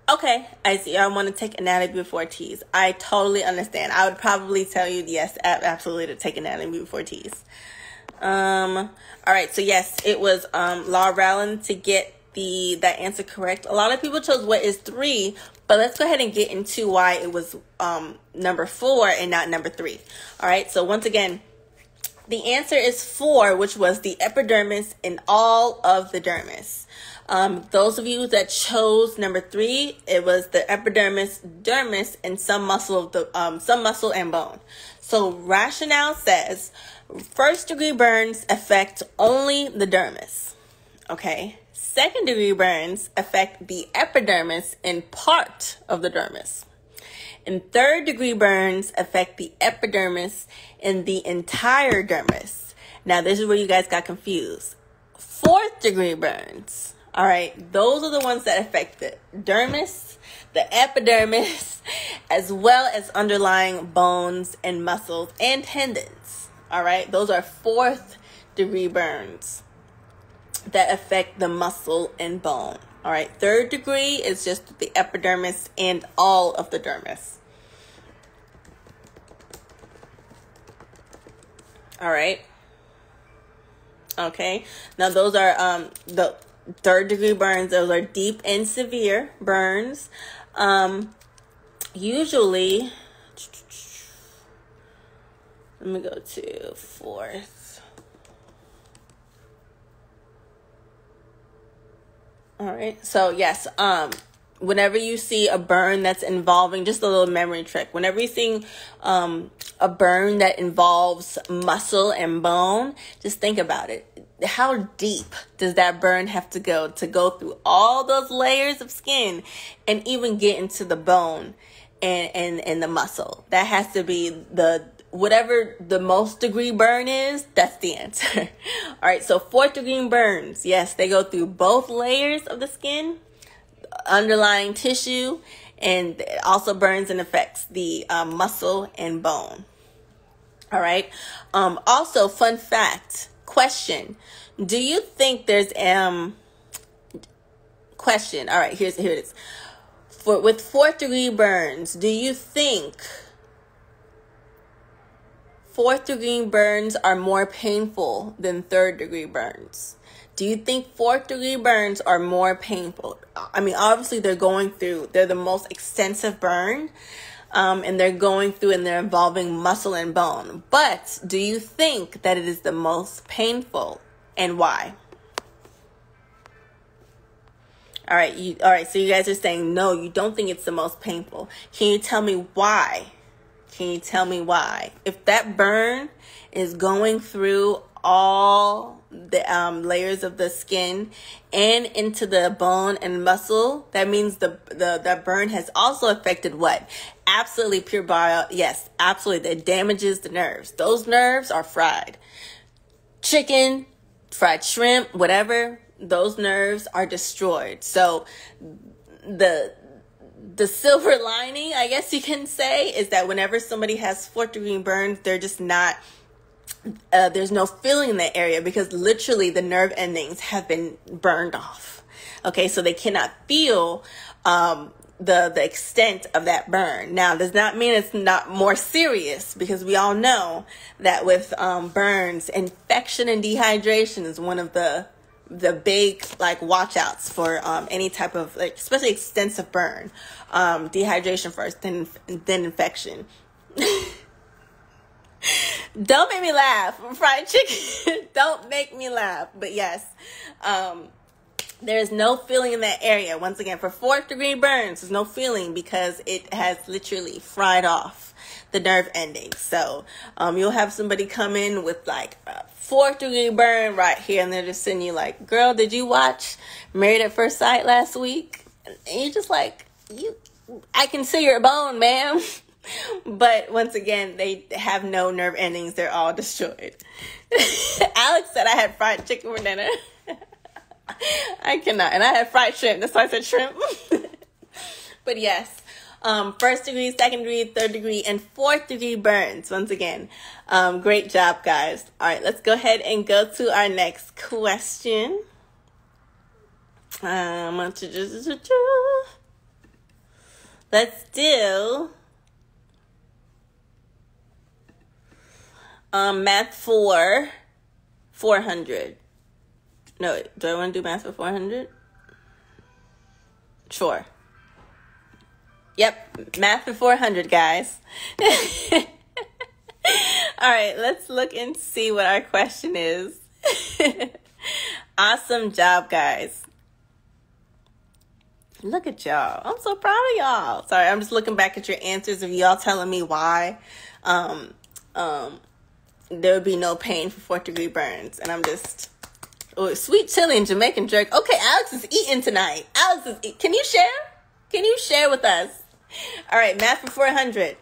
Okay, I see. I want to take anatomy before TEAS. I totally understand. I would probably tell you, yes, absolutely, to take anatomy before TEAS. All right, so yes, it was Laura Allen to get that answer correct. A lot of people chose what is 3, but let's go ahead and get into why it was number 4 and not number 3. All right, so once again, the answer is 4, which was the epidermis and all of the dermis. Those of you that chose number 3, it was the epidermis, dermis, and some muscle and bone. So rationale says 1st-degree burns affect only the dermis. Okay, Second degree burns affect the epidermis and part of the dermis. And third degree burns affect the epidermis and the entire dermis. Now, this is where you guys got confused. Fourth degree burns, all right, those are the ones that affect the dermis, the epidermis, as well as underlying bones and muscles and tendons. All right, those are fourth degree burns that affect the muscle and bone. All right, third degree is just the epidermis and all of the dermis. All right. Okay. Now those are the third degree burns. Those are deep and severe burns. Usually, let me go to fourth. All right. So yes, whenever you see a burn that's involving, just a little memory trick, whenever you're seeing a burn that involves muscle and bone, just think about it. How deep does that burn have to go through all those layers of skin and even get into the bone and the muscle? That has to be whatever the most degree burn is, that's the answer. All right, so fourth degree burns, yes, they go through both layers of the skin, underlying tissue, and it also burns and affects the muscle and bone. All right. Also, fun fact, question: do you think there's question? All right, here it is. With fourth degree burns, do you think fourth degree burns are more painful than third degree burns? Do you think fourth degree burns are more painful? I mean, obviously they're the most extensive burn, and they're going through and they're involving muscle and bone. But do you think that it is the most painful, and why? All right, so you guys are saying, no, you don't think it's the most painful. Can you tell me why? Can you tell me why? If that burn is going through all the layers of the skin and into the bone and muscle, that means that burn has also affected what? Absolutely pure bio. Yes, absolutely. That damages the nerves. Those nerves are fried. Chicken, fried shrimp, whatever, those nerves are destroyed. So the silver lining, I guess you can say, is that whenever somebody has fourth degree burns, they're just not, there's no feeling in that area because literally the nerve endings have been burned off. Okay, so they cannot feel the extent of that burn. Now, does not mean it's not more serious, because we all know that with burns, infection and dehydration is one of the big watch outs for any type of especially extensive burn. Dehydration first, then infection. Don't make me laugh. Fried chicken. Don't make me laugh. But yes, there's no feeling in that area. Once again, for fourth degree burns, there's no feeling because it has literally fried off the nerve endings. So you'll have somebody come in with a fourth degree burn right here, and they're just sitting you like, girl, did you watch Married at First Sight last week? And you're just like, I can see your bone, ma'am. But once again, they have no nerve endings. They're all destroyed. Alex said I had fried chicken for dinner. I cannot. And I had fried shrimp. That's why I said shrimp. But yes, first degree, second degree, third degree, and fourth degree burns. Once again, great job, guys. All right, let's go ahead and go to our next question. Let's do math for 400. No, do I want to do math for 400? Sure. Yep, math for 400, guys. All right, let's look and see what our question is. Awesome job, guys. Look at y'all. I'm so proud of y'all. Sorry, I'm just looking back at your answers of y'all telling me why there would be no pain for fourth degree burns. And I'm just Oh, sweet chili and Jamaican jerk. Okay, Alex is eating tonight. Can you share? Can you share with us? All right, math for 400.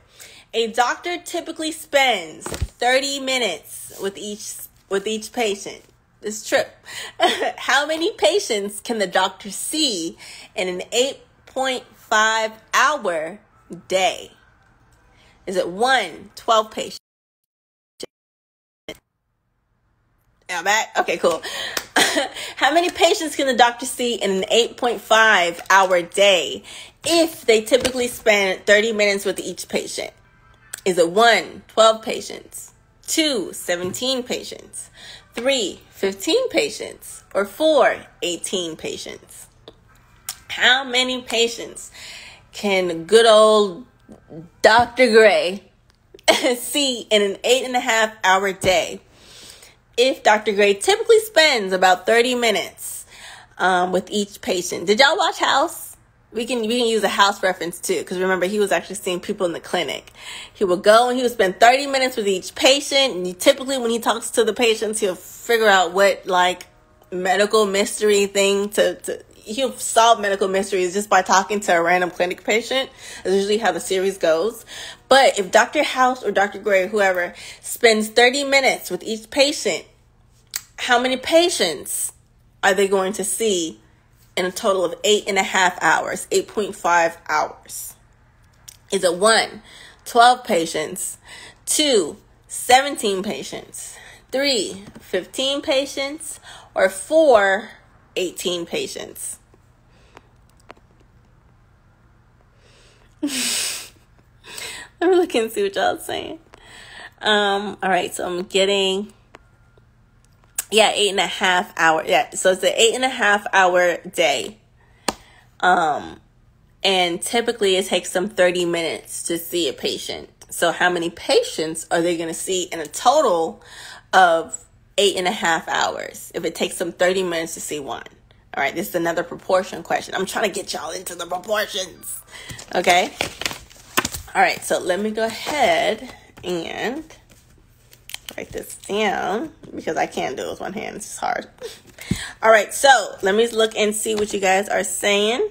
A doctor typically spends 30 minutes with each patient. This trip. How many patients can the doctor see in an 8.5 hour day? Is it 1, 12 patients? Now back? Okay, cool. How many patients can the doctor see in an 8.5 hour day if they typically spend 30 minutes with each patient? Is it 1, 12 patients, 2, 17 patients, 3, 15 patients, or 4, 18 patients? How many patients can good old Dr. Gray see in an 8.5 hour day if Dr. Gray typically spends about 30 minutes with each patient? Did y'all watch House? We can use a House reference too, because remember, he was actually seeing people in the clinic. He would go and he would spend 30 minutes with each patient, and typically when he talks to the patients, he'll figure out what like medical mystery thing he'll solve medical mysteries just by talking to a random clinic patient. That's usually how the series goes. But if Dr. House or Dr. Gray, whoever, spends 30 minutes with each patient, how many patients are they going to see in a total of 8.5 hours, 8.5 hours? Is it 1, 12 patients, 2, 17 patients, 3, 15 patients, or 4, 18 patients? Let me look and see what y'all saying. All right, so I'm getting 8.5 hour. Yeah, so it's an 8.5 hour day. And typically it takes them 30 minutes to see a patient. So how many patients are they going to see in a total of 8.5 hours if it takes them 30 minutes to see one? All right, this is another proportion question. I'm trying to get y'all into the proportions. Okay. All right, so let me go ahead and write this down because I can't do it with one hand. It's hard. All right, so let me look and see what you guys are saying.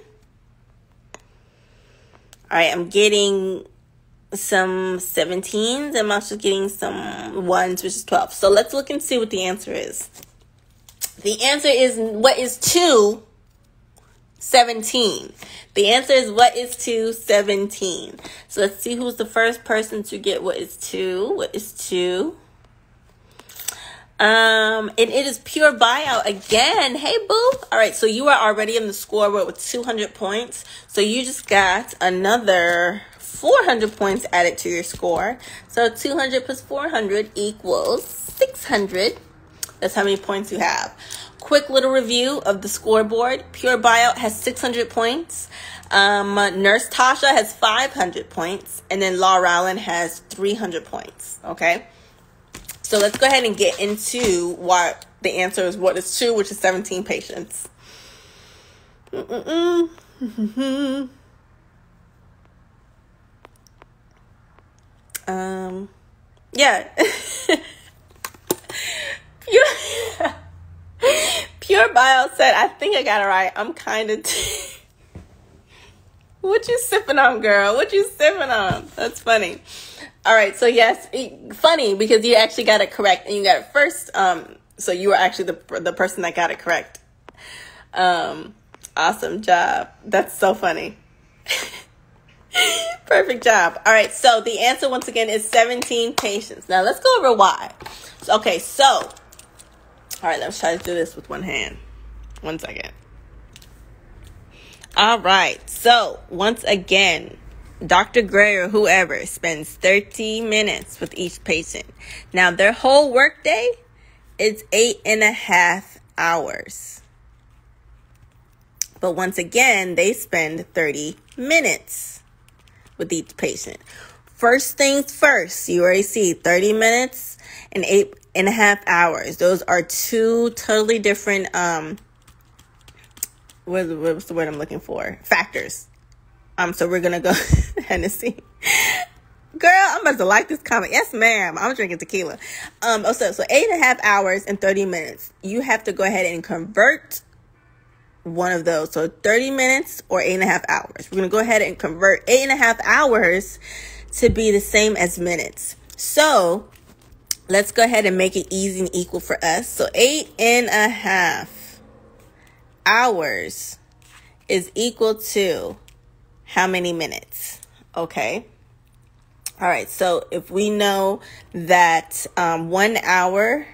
All right, I'm getting some 17s. I'm also getting some 1s, which is 12. So let's look and see what the answer is. The answer is, what is 2, 17? The answer is, what is 2, 17? So let's see who's the first person to get what is 2. What is 2? And it is Pure Buyout again. Hey, boo. All right, so you are already in the scoreboard with 200 points. So you just got another 400 points added to your score. So 200 plus 400 equals 600. That's how many points you have. Quick little review of the scoreboard. Pure Buyout has 600 points. Nurse Tasha has 500 points. And then Laura Allen has 300 points. Okay. So let's go ahead and get into what the answer is. What is 2, which is 17 patients. Yeah. Pure Bio said, I think I got it right. I'm kind of... What you sipping on, girl? What you sipping on? That's funny. All right, so yes, funny because you actually got it correct and you got it first. So you were actually the person that got it correct. Awesome job. That's so funny. Perfect job. All right, so the answer once again is 17 patients. Now let's go over why. Okay, so all right, let's try to do this with one hand. 1 second. All right, so once again, Dr. Gray or whoever spends 30 minutes with each patient. Now, their whole workday is 8.5 hours. But once again, they spend 30 minutes with each patient. First things first, you already see 30 minutes and 8.5 hours. Those are two totally different, what's the word I'm looking for? Factors. So we're going to go ahead and see. Girl, I'm about to like this comment. Yes, ma'am. I'm drinking tequila. So 8.5 hours and 30 minutes. You have to go ahead and convert one of those. So 30 minutes or 8.5 hours. We're going to go ahead and convert 8.5 hours to be the same as minutes. So let's go ahead and make it easy and equal for us. So 8.5 hours is equal to how many minutes? Okay. All right. So if we know that 1 hour,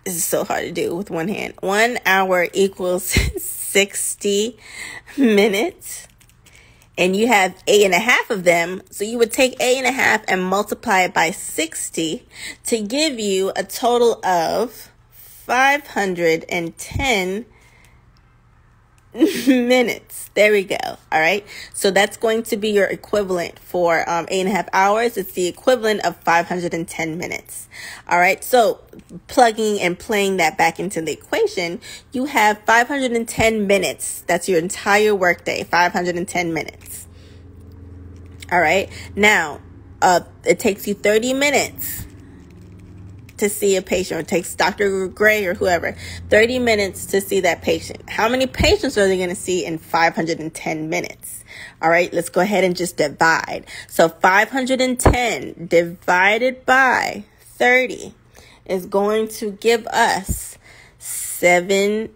this is so hard to do with one hand. 1 hour equals 60 minutes. And you have 8.5 of them. So you would take 8.5 and multiply it by 60 to give you a total of 510 minutes. There we go. All right. So that's going to be your equivalent for 8.5 hours. It's the equivalent of 510 minutes. All right. So plugging and playing that back into the equation, you have 510 minutes. That's your entire workday. 510 minutes. All right. Now, it takes you 30 minutes to see a patient, or it takes Dr. Gray or whoever 30 minutes to see that patient. How many patients are they going to see in 510 minutes? All right, let's go ahead and just divide. So 510 divided by 30 is going to give us 17.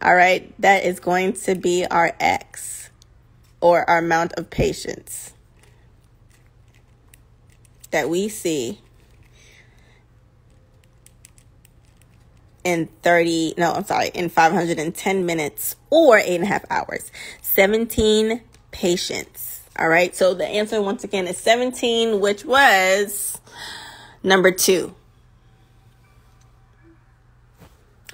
All right, that is going to be our X, or our amount of patients that we see in 510 minutes or 8.5 hours. 17 patients. All right. So the answer once again is 17, which was number 2.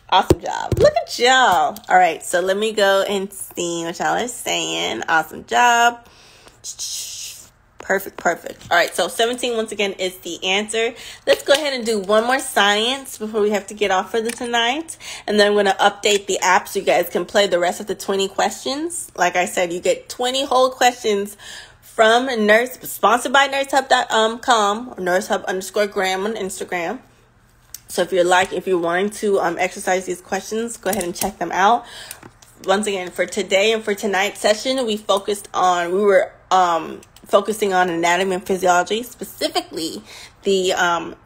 Awesome job. Look at y'all. All right. So let me go and see what y'all are saying. Awesome job. Perfect. All right, so 17 once again is the answer. Let's go ahead and do one more science before we have to get off for the tonight. And then I'm going to update the app so you guys can play the rest of the 20 questions. Like I said, you get 20 whole questions from Nurse, sponsored by nursehub.com or nursehub_gram on Instagram. So if you're wanting to exercise these questions, go ahead and check them out. Once again, for today and for tonight's session, we were focusing on anatomy and physiology, specifically the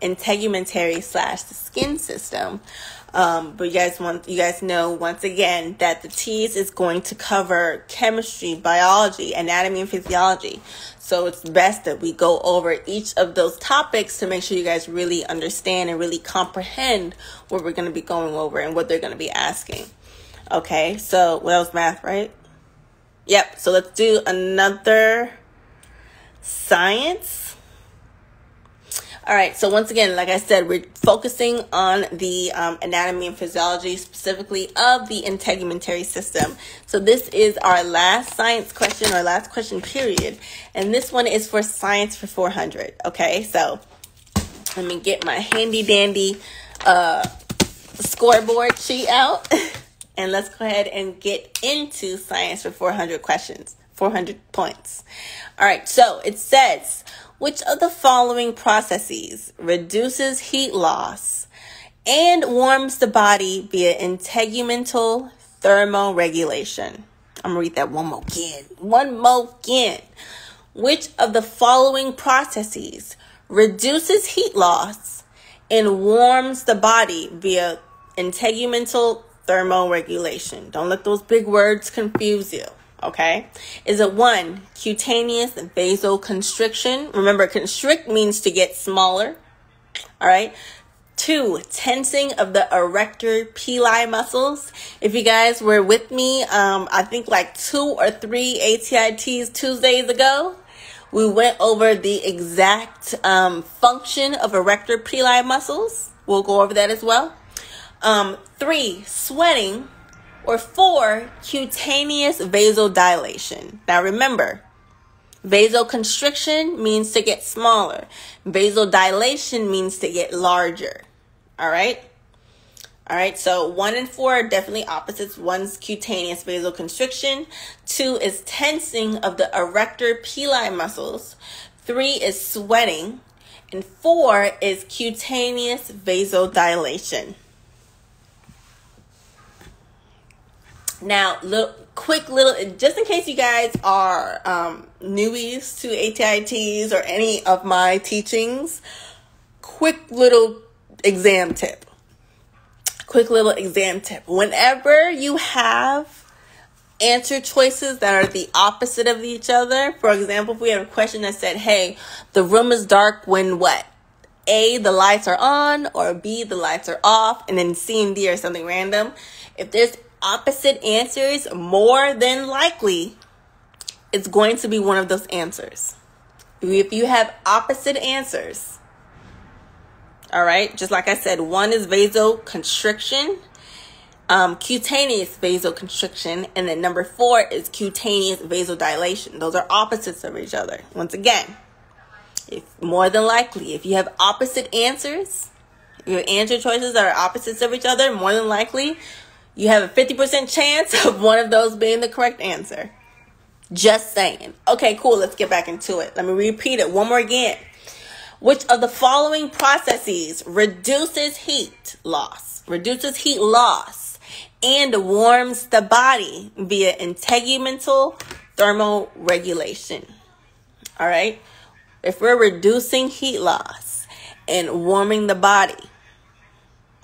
integumentary / the skin system. But you guys know once again that the TEAS is going to cover chemistry, biology, anatomy, and physiology. So it's best that we go over each of those topics to make sure you guys really understand and really comprehend what we're going to be going over and what they're going to be asking. Okay, so that was math, right? Yep. So let's do another science. All right, so once again, like I said, we're focusing on the anatomy and physiology, specifically of the integumentary system. So this is our last science question, or last question period, and this one is for science for 400. Okay, so let me get my handy dandy scoreboard sheet out and let's go ahead and get into science for 400 questions, 400 points. All right, so it says, which of the following processes reduces heat loss and warms the body via integumental thermoregulation? I'm going to read that one more again. Which of the following processes reduces heat loss and warms the body via integumental thermoregulation? Don't let those big words confuse you. Okay. Is it 1, cutaneous vasoconstriction? Remember, constrict means to get smaller. All right. 2, tensing of the erector pili muscles. If you guys were with me, I think like 2 or 3 ATI TEAS Tuesdays ago, we went over the exact function of erector pili muscles. We'll go over that as well. 3, sweating. Or 4, cutaneous vasodilation. Now remember, vasoconstriction means to get smaller. Vasodilation means to get larger. All right? All right, so 1 and 4 are definitely opposites. 1's cutaneous vasoconstriction. 2 is tensing of the erector pili muscles. 3 is sweating. And 4 is cutaneous vasodilation. Now, quick little, just in case you guys are newbies to ATI TEAS or any of my teachings, quick little exam tip. Whenever you have answer choices that are the opposite of each other, for example, if we have a question that said, hey, the room is dark when what? A, the lights are on, or B, the lights are off, and then C and D are something random. If there's opposite answers, more than likely, it's going to be one of those answers. If you have opposite answers, all right, just like I said, 1 is vasoconstriction, cutaneous vasoconstriction, and then number 4 is cutaneous vasodilation. Those are opposites of each other. Once again, more than likely, if you have opposite answers, your answer choices are opposites of each other, more than likely, you have a 50% chance of one of those being the correct answer. Just saying. Okay, cool. Let's get back into it. Let me repeat it one more again. Which of the following processes reduces heat loss? And warms the body via integumental thermoregulation. All right. If we're reducing heat loss and warming the body,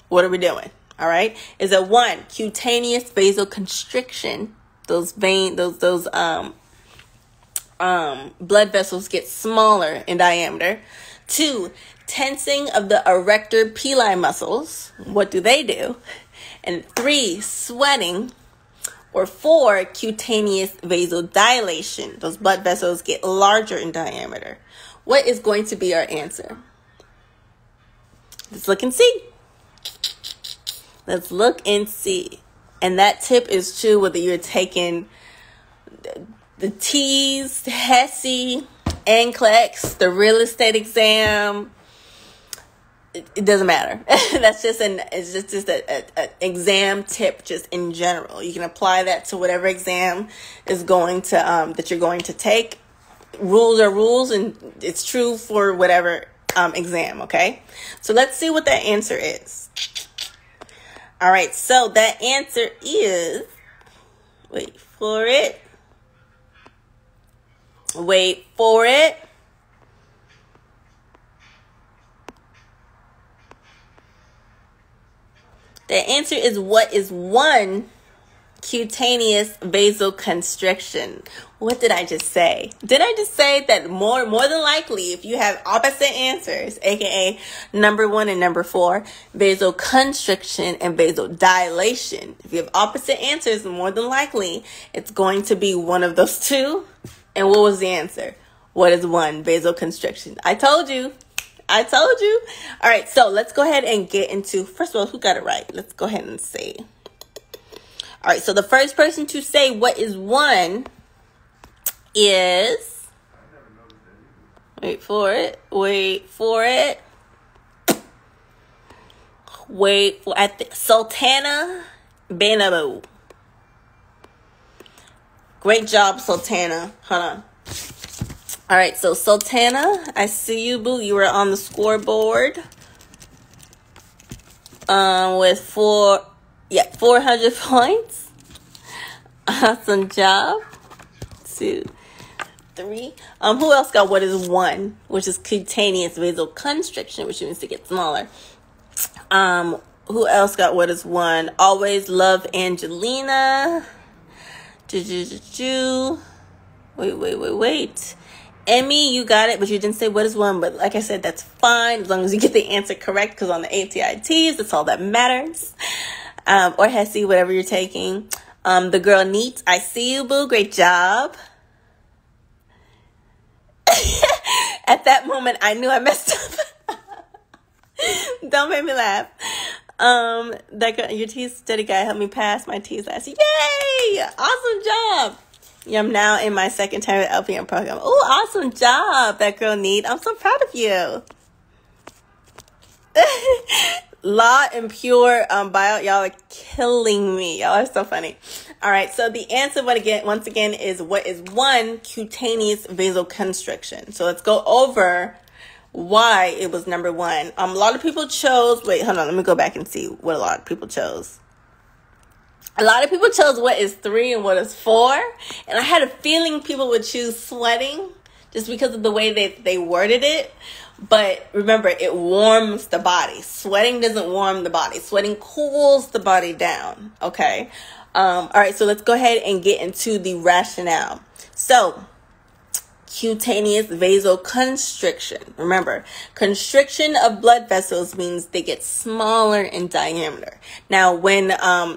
what are we doing? All right. Is it 1, cutaneous vasoconstriction? Those blood vessels get smaller in diameter. 2, tensing of the erector pili muscles. What do? And 3, sweating. Or 4, cutaneous vasodilation. Those blood vessels get larger in diameter. What is going to be our answer? Let's look and see. And that tip is true whether you're taking the TEAS, HESI, NCLEX, the real estate exam. It doesn't matter. That's just an exam tip just in general. You can apply that to whatever exam is going to that you're going to take. Rules are rules, and it's true for whatever exam, okay? So let's see what that answer is. All right, so that answer is, wait for it. The answer is what is 1, cutaneous vasoconstriction. What did I just say? Did I just say that more than likely, if you have opposite answers, aka number 1 and number 4, vasoconstriction and vasodilation, if you have opposite answers, more than likely, it's going to be one of those two. And what was the answer? What is 1, vasoconstriction? I told you. All right, so let's go ahead and get into, first of all, who got it right? Let's go ahead and see. All right, so the first person to say what is 1 is, wait for it, Sultana Benabu. Great job, Sultana. Hold on. All right, so Sultana, I see you, boo. You were on the scoreboard with 400 points. Awesome job. 2, 3. Who else got what is 1, which is cutaneous vasoconstriction, which means to get smaller. Who else got what is 1? Always love Angelina. Wait. Emmy, you got it, but you didn't say what is 1. But like I said, that's fine as long as you get the answer correct, because on the ATI TEAS, that's all that matters. Or HESI, whatever you're taking. The girl Neat, I see you, boo. Great job. At that moment, I knew I messed up. Don't make me laugh. That girl, your TEAS study guy helped me pass my TEAS last year. Yay! Awesome job. I'm now in my second time at LPM program. Oh, awesome job, that girl Neat. I'm so proud of you. Law and pure bio. Y'all are killing me. Y'all are so funny. All right. So the answer, once again, is what is 1, cutaneous vasoconstriction. So let's go over why it was number 1. A lot of people chose. Wait, hold on. Let me go back and see what a lot of people chose. A lot of people chose what is 3 and what is 4. And I had a feeling people would choose sweating just because of the way they worded it. But remember, it warms the body. Sweating doesn't warm the body. Sweating cools the body down. Okay. All right. So let's go ahead and get into the rationale. So cutaneous vasoconstriction. Remember, constriction of blood vessels means they get smaller in diameter. Now, when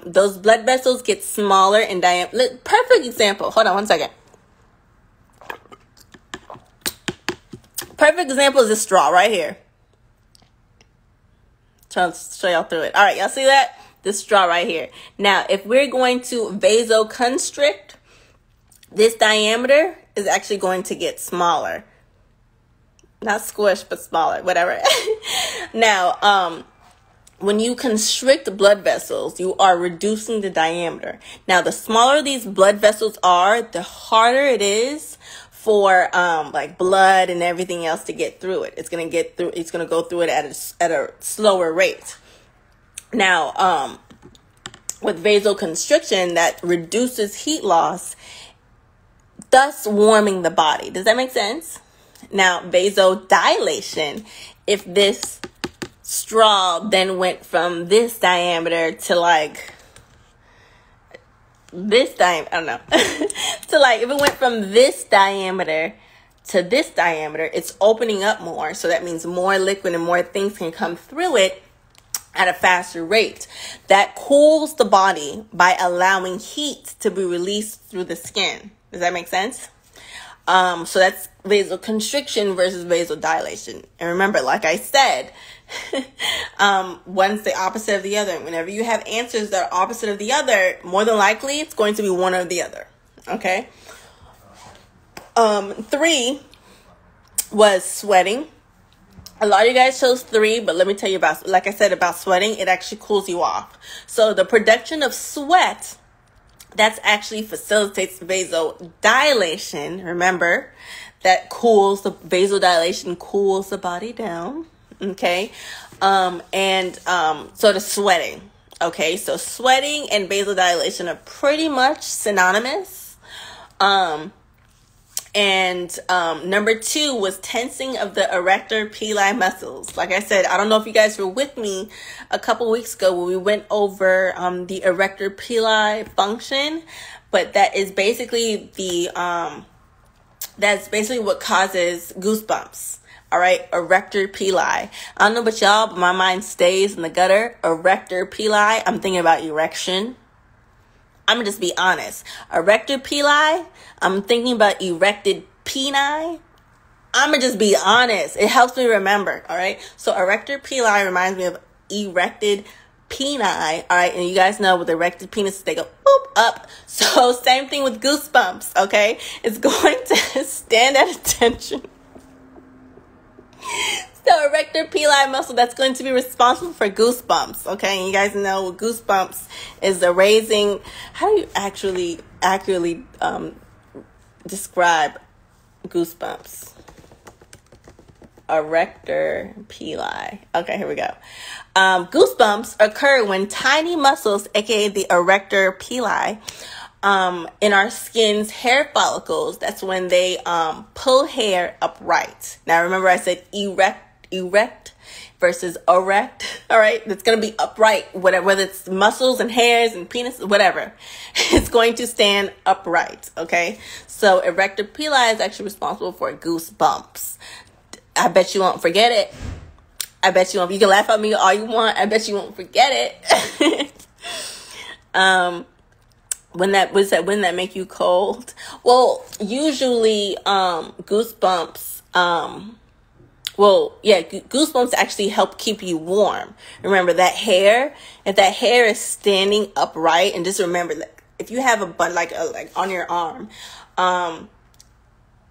those blood vessels get smaller in diameter, perfect example. Hold on one second. Perfect example is this straw right here. Trying to show y'all through it. All right, y'all see that? This straw right here. Now, if we're going to vasoconstrict, this diameter is actually going to get smaller. Not squished, but smaller, whatever. Now, when you constrict blood vessels, you are reducing the diameter. Now, the smaller these blood vessels are, the harder it is for like blood and everything else to get through it. It's going to go through it at a slower rate. Now, with vasoconstriction, that reduces heat loss, thus warming the body. Does that make sense? Now, vasodilation, if this straw then went from this diameter to like this diameter, I don't know, to like, if it went from this diameter to this diameter, it's opening up more. So that means more liquid and more things can come through it at a faster rate. That cools the body by allowing heat to be released through the skin. Does that make sense? So that's vasoconstriction versus vasodilation. And remember, like I said, one's the opposite of the other. Whenever you have answers that are opposite of the other, more than likely it's going to be one or the other. Okay. 3 was sweating. A lot of you guys chose 3, but let me tell you about, like I said, about sweating, it actually cools you off. So the production of sweat, that's actually facilitates vasodilation. Remember, that cools, the vasodilation cools the body down. Okay. So the sweating. Okay. So sweating and vasodilation are pretty much synonymous. Number 2 was tensing of the erector pili muscles. Like I said, I don't know if you guys were with me a couple weeks ago when we went over the erector pili function, but that is basically that's basically what causes goosebumps. All right, erector pili. I don't know about y'all, but my mind stays in the gutter. Erector pili. I'm thinking about erection. I'm gonna just be honest. Erector pili, I'm thinking about erected peni. I'm gonna just be honest. It helps me remember. All right. So erector pili reminds me of erected peni. All right. And you guys know with erected penises, they go boop up. So same thing with goosebumps. Okay. It's going to stand at attention. So erector pili muscle, that's going to be responsible for goosebumps. Okay, and you guys know goosebumps is the raising. How do you actually accurately describe goosebumps? Erector pili. Okay, here we go. Goosebumps occur when tiny muscles, aka the erector pili, in our skin's hair follicles, that's when they pull hair upright. Now remember I said erect versus erect. All right, it's going to be upright, whether it's muscles and hairs and penis, whatever. It's going to stand upright. Okay, so erector pili is actually responsible for goosebumps. I bet you won't forget it. I bet you won't. You can laugh at me all you want. I bet you won't forget it. When that make you cold? Well, usually goosebumps. Goosebumps actually help keep you warm. Remember that hair. If that hair is standing upright, and just remember, like, if you have a bun like on your arm,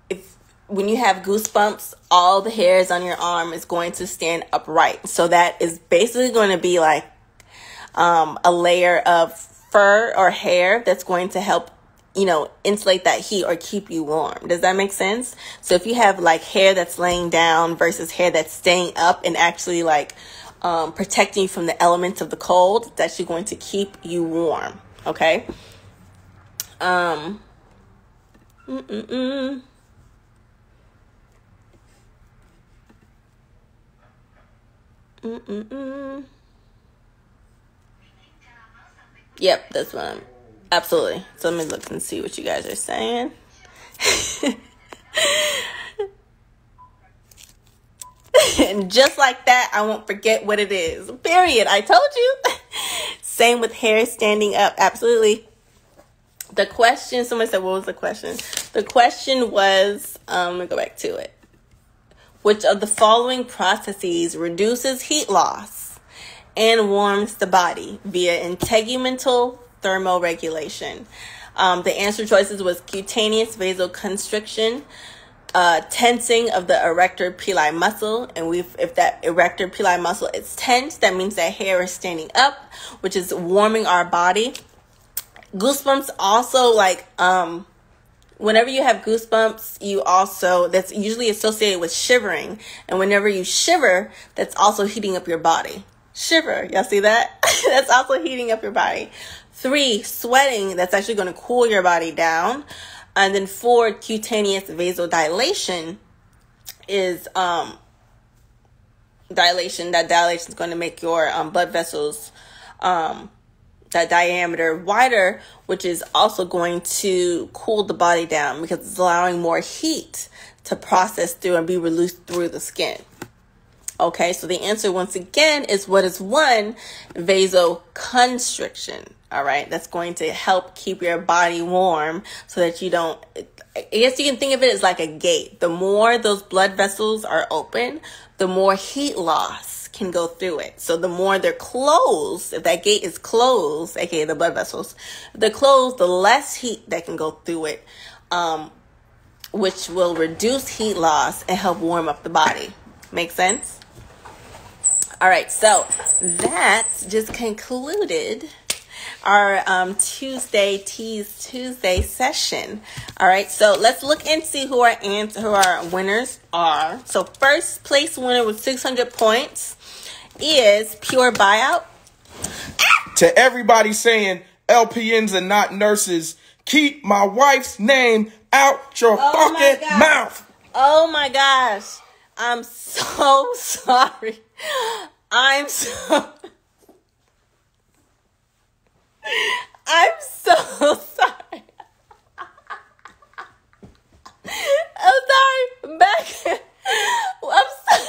if when you have goosebumps, all the hairs on your arm is going to stand upright. So that is basically going to be like a layer of fur or hair that's going to help, insulate that heat or keep you warm. Does that make sense? So if you have like hair that's laying down versus hair that's staying up and actually like protecting you from the elements of the cold, it's actually going to keep you warm. Okay. Yep, that's what I'm. Absolutely. So let me look and see what you guys are saying. And just like that, I won't forget what it is. Period. I told you. Same with hair standing up. Absolutely. The question, somebody said, what was the question? The question was, let me go back to it. Which of the following processes reduces heat loss and warms the body via integumental thermoregulation? The answer choices was cutaneous vasoconstriction, tensing of the erector pili muscle, and if that erector pili muscle is tense, that means that hair is standing up, which is warming our body. Goosebumps also, like whenever you have goosebumps, that's usually associated with shivering, and whenever you shiver, that's also heating up your body. Shiver, y'all see that? That's also heating up your body. 3, sweating, that's actually going to cool your body down. And then 4, cutaneous vasodilation is dilation. That dilation is going to make your blood vessels that diameter wider, which is also going to cool the body down because it's allowing more heat to process through and be released through the skin. Okay, so the answer once again is what is 1, vasoconstriction. All right, that's going to help keep your body warm so that you don't, I guess you can think of it as like a gate. The more those blood vessels are open, the more heat loss can go through it. So the more they're closed, if that gate is closed, aka the blood vessels, if they're closed, the less heat that can go through it, which will reduce heat loss and help warm up the body. Make sense? All right, so that just concluded our Tuesday Teas Tuesday session. All right, so let's look and see who our winners are. So first place winner with 600 points is Pure Buyout. To everybody saying LPNs are not nurses, keep my wife's name out your fucking mouth. Oh my gosh. I'm so sorry. I'm so sorry. I'm sorry. Back. I'm sorry.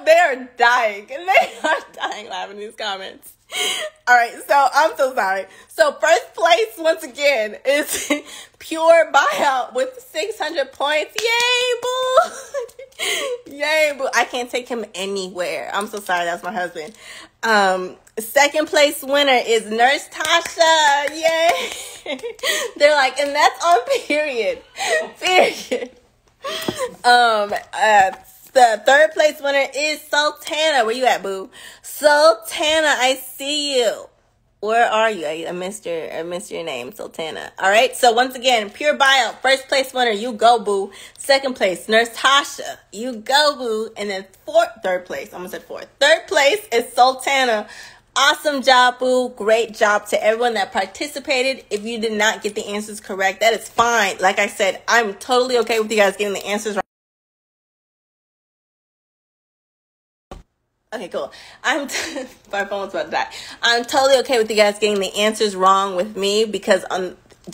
They are dying. They are dying laughing in these comments. All right, so I'm so sorry. So first place, once again, is Pure Buyout with 600 points. Yay, boo! Yay, boo! I can't take him anywhere. I'm so sorry. That's my husband. Second place winner is Nurse Tasha. Yay! They're like, and that's on period. Period. The third place winner is Sultana. Where you at, boo? Sultana, I see you. Where are you? I missed your name, Sultana. All right. So once again, Pure Buyout, first place winner, you go, boo. Second place, Nurse Tasha, you go, boo. And then third place is Sultana. Awesome job, boo. Great job to everyone that participated. If you did not get the answers correct, that is fine. Like I said, I'm totally okay with you guys getting the answers right. Okay, cool. My phone's about to die. I'm totally okay with you guys getting the answers wrong with me because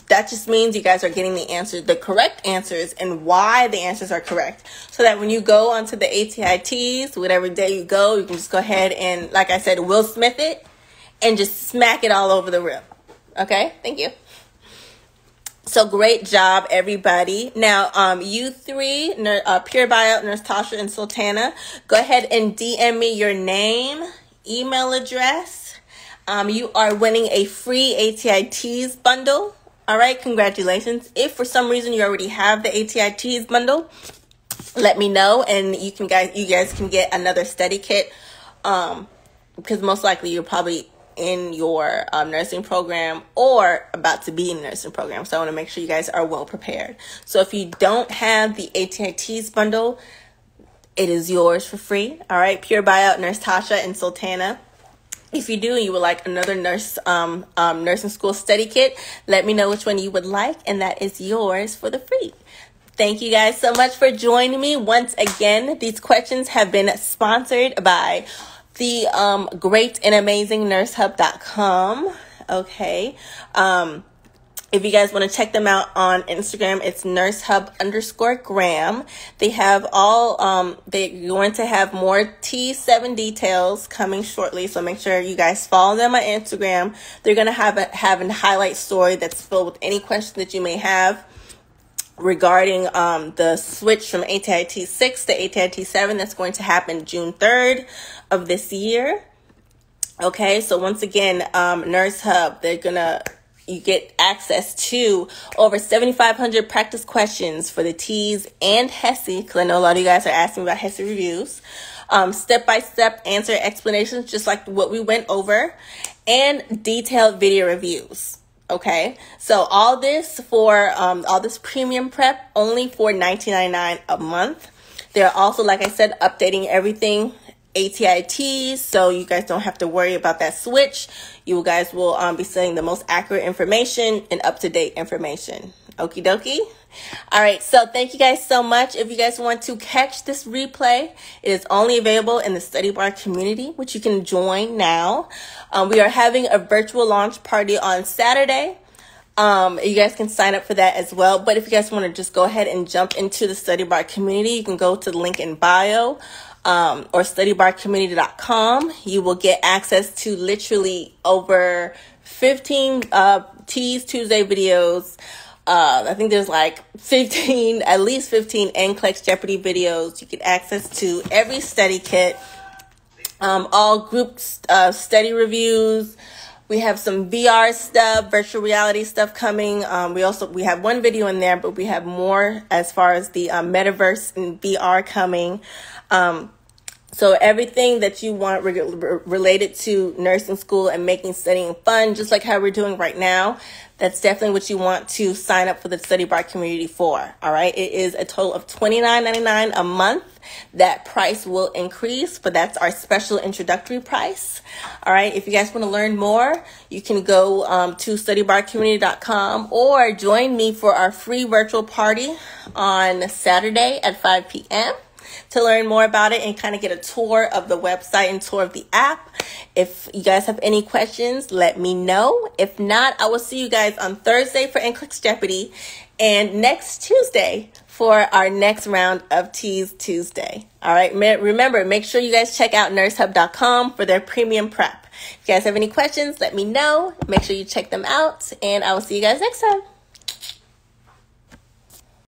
that just means you guys are getting the correct answers and why the answers are correct. So that when you go onto the ATI TEAS, whatever day you go, you can just go ahead and, like I said, Will Smith it and just smack it all over the room. Okay? Thank you. So great job, everybody. Now, you three, Pure Buyout, Nurse Tasha, and Sultana, go ahead and DM me your name, email address. You are winning a free ATI TEAS bundle. All right, congratulations. If for some reason you already have the ATI TEAS bundle, let me know, and you guys can get another study kit, because most likely you're probably in your nursing program or about to be in the nursing program. So I want to make sure you guys are well prepared. So if you don't have the ATI TEAS bundle, it is yours for free. All right, Pure Buyout, Nurse Tasha, and Sultana. If you do and you would like another nursing school study kit, let me know which one you would like, and that is yours for the free. Thank you guys so much for joining me. Once again, these questions have been sponsored by the great and amazing nursehub.com. Okay. If you guys want to check them out on Instagram, it's nursehub_gram. They have all, they're going to have more T7 details coming shortly. So make sure you guys follow them on Instagram. They're going to have a highlight story that's filled with any questions that you may have regarding the switch from ATI TEAS 6 to ATI TEAS 7 that's going to happen June 3rd of this year. Okay, so once again, Nurse Hub, you get access to over 7,500 practice questions for the TEAS and HESI, because I know a lot of you guys are asking about HESI reviews. Step-by-step answer explanations, just like what we went over, and detailed video reviews. Okay, so all this for all this premium prep only for $19.99 a month. They're also, like I said, updating everything ATI TEAS, so you guys don't have to worry about that switch. You guys will be sending the most accurate information and up-to-date information. Okie dokie. All right, so thank you guys so much. If you guys want to catch this replay, it is only available in the Study Bar community, which you can join now. We are having a virtual launch party on Saturday. You guys can sign up for that as well. But if you guys want to just go ahead and jump into the Study Bar community, you can go to the link in bio. Or studybarcommunity.com. You will get access to literally over 15 TEAS Tuesday videos. I think there's like at least 15 NCLEX Jeopardy videos. You get access to every study kit, all group study reviews. We have some VR stuff, virtual reality stuff coming. We have one video in there, but we have more as far as the metaverse and VR coming. So everything that you want related to nursing school and making studying fun, just like how we're doing right now, that's definitely what you want to sign up for the Study Bar community for. All right. It is a total of $29.99 a month. That price will increase, but that's our special introductory price. All right. If you guys want to learn more, you can go to studybarcommunity.com or join me for our free virtual party on Saturday at 5 p.m. to learn more about it and kind of get a tour of the website and tour of the app. If you guys have any questions, let me know. If not, I will see you guys on Thursday for NCLEX Jeopardy and next Tuesday for our next round of TEAS Tuesday. All right. Remember, make sure you guys check out nursehub.com for their premium prep. If you guys have any questions, let me know. Make sure you check them out, and I will see you guys next time.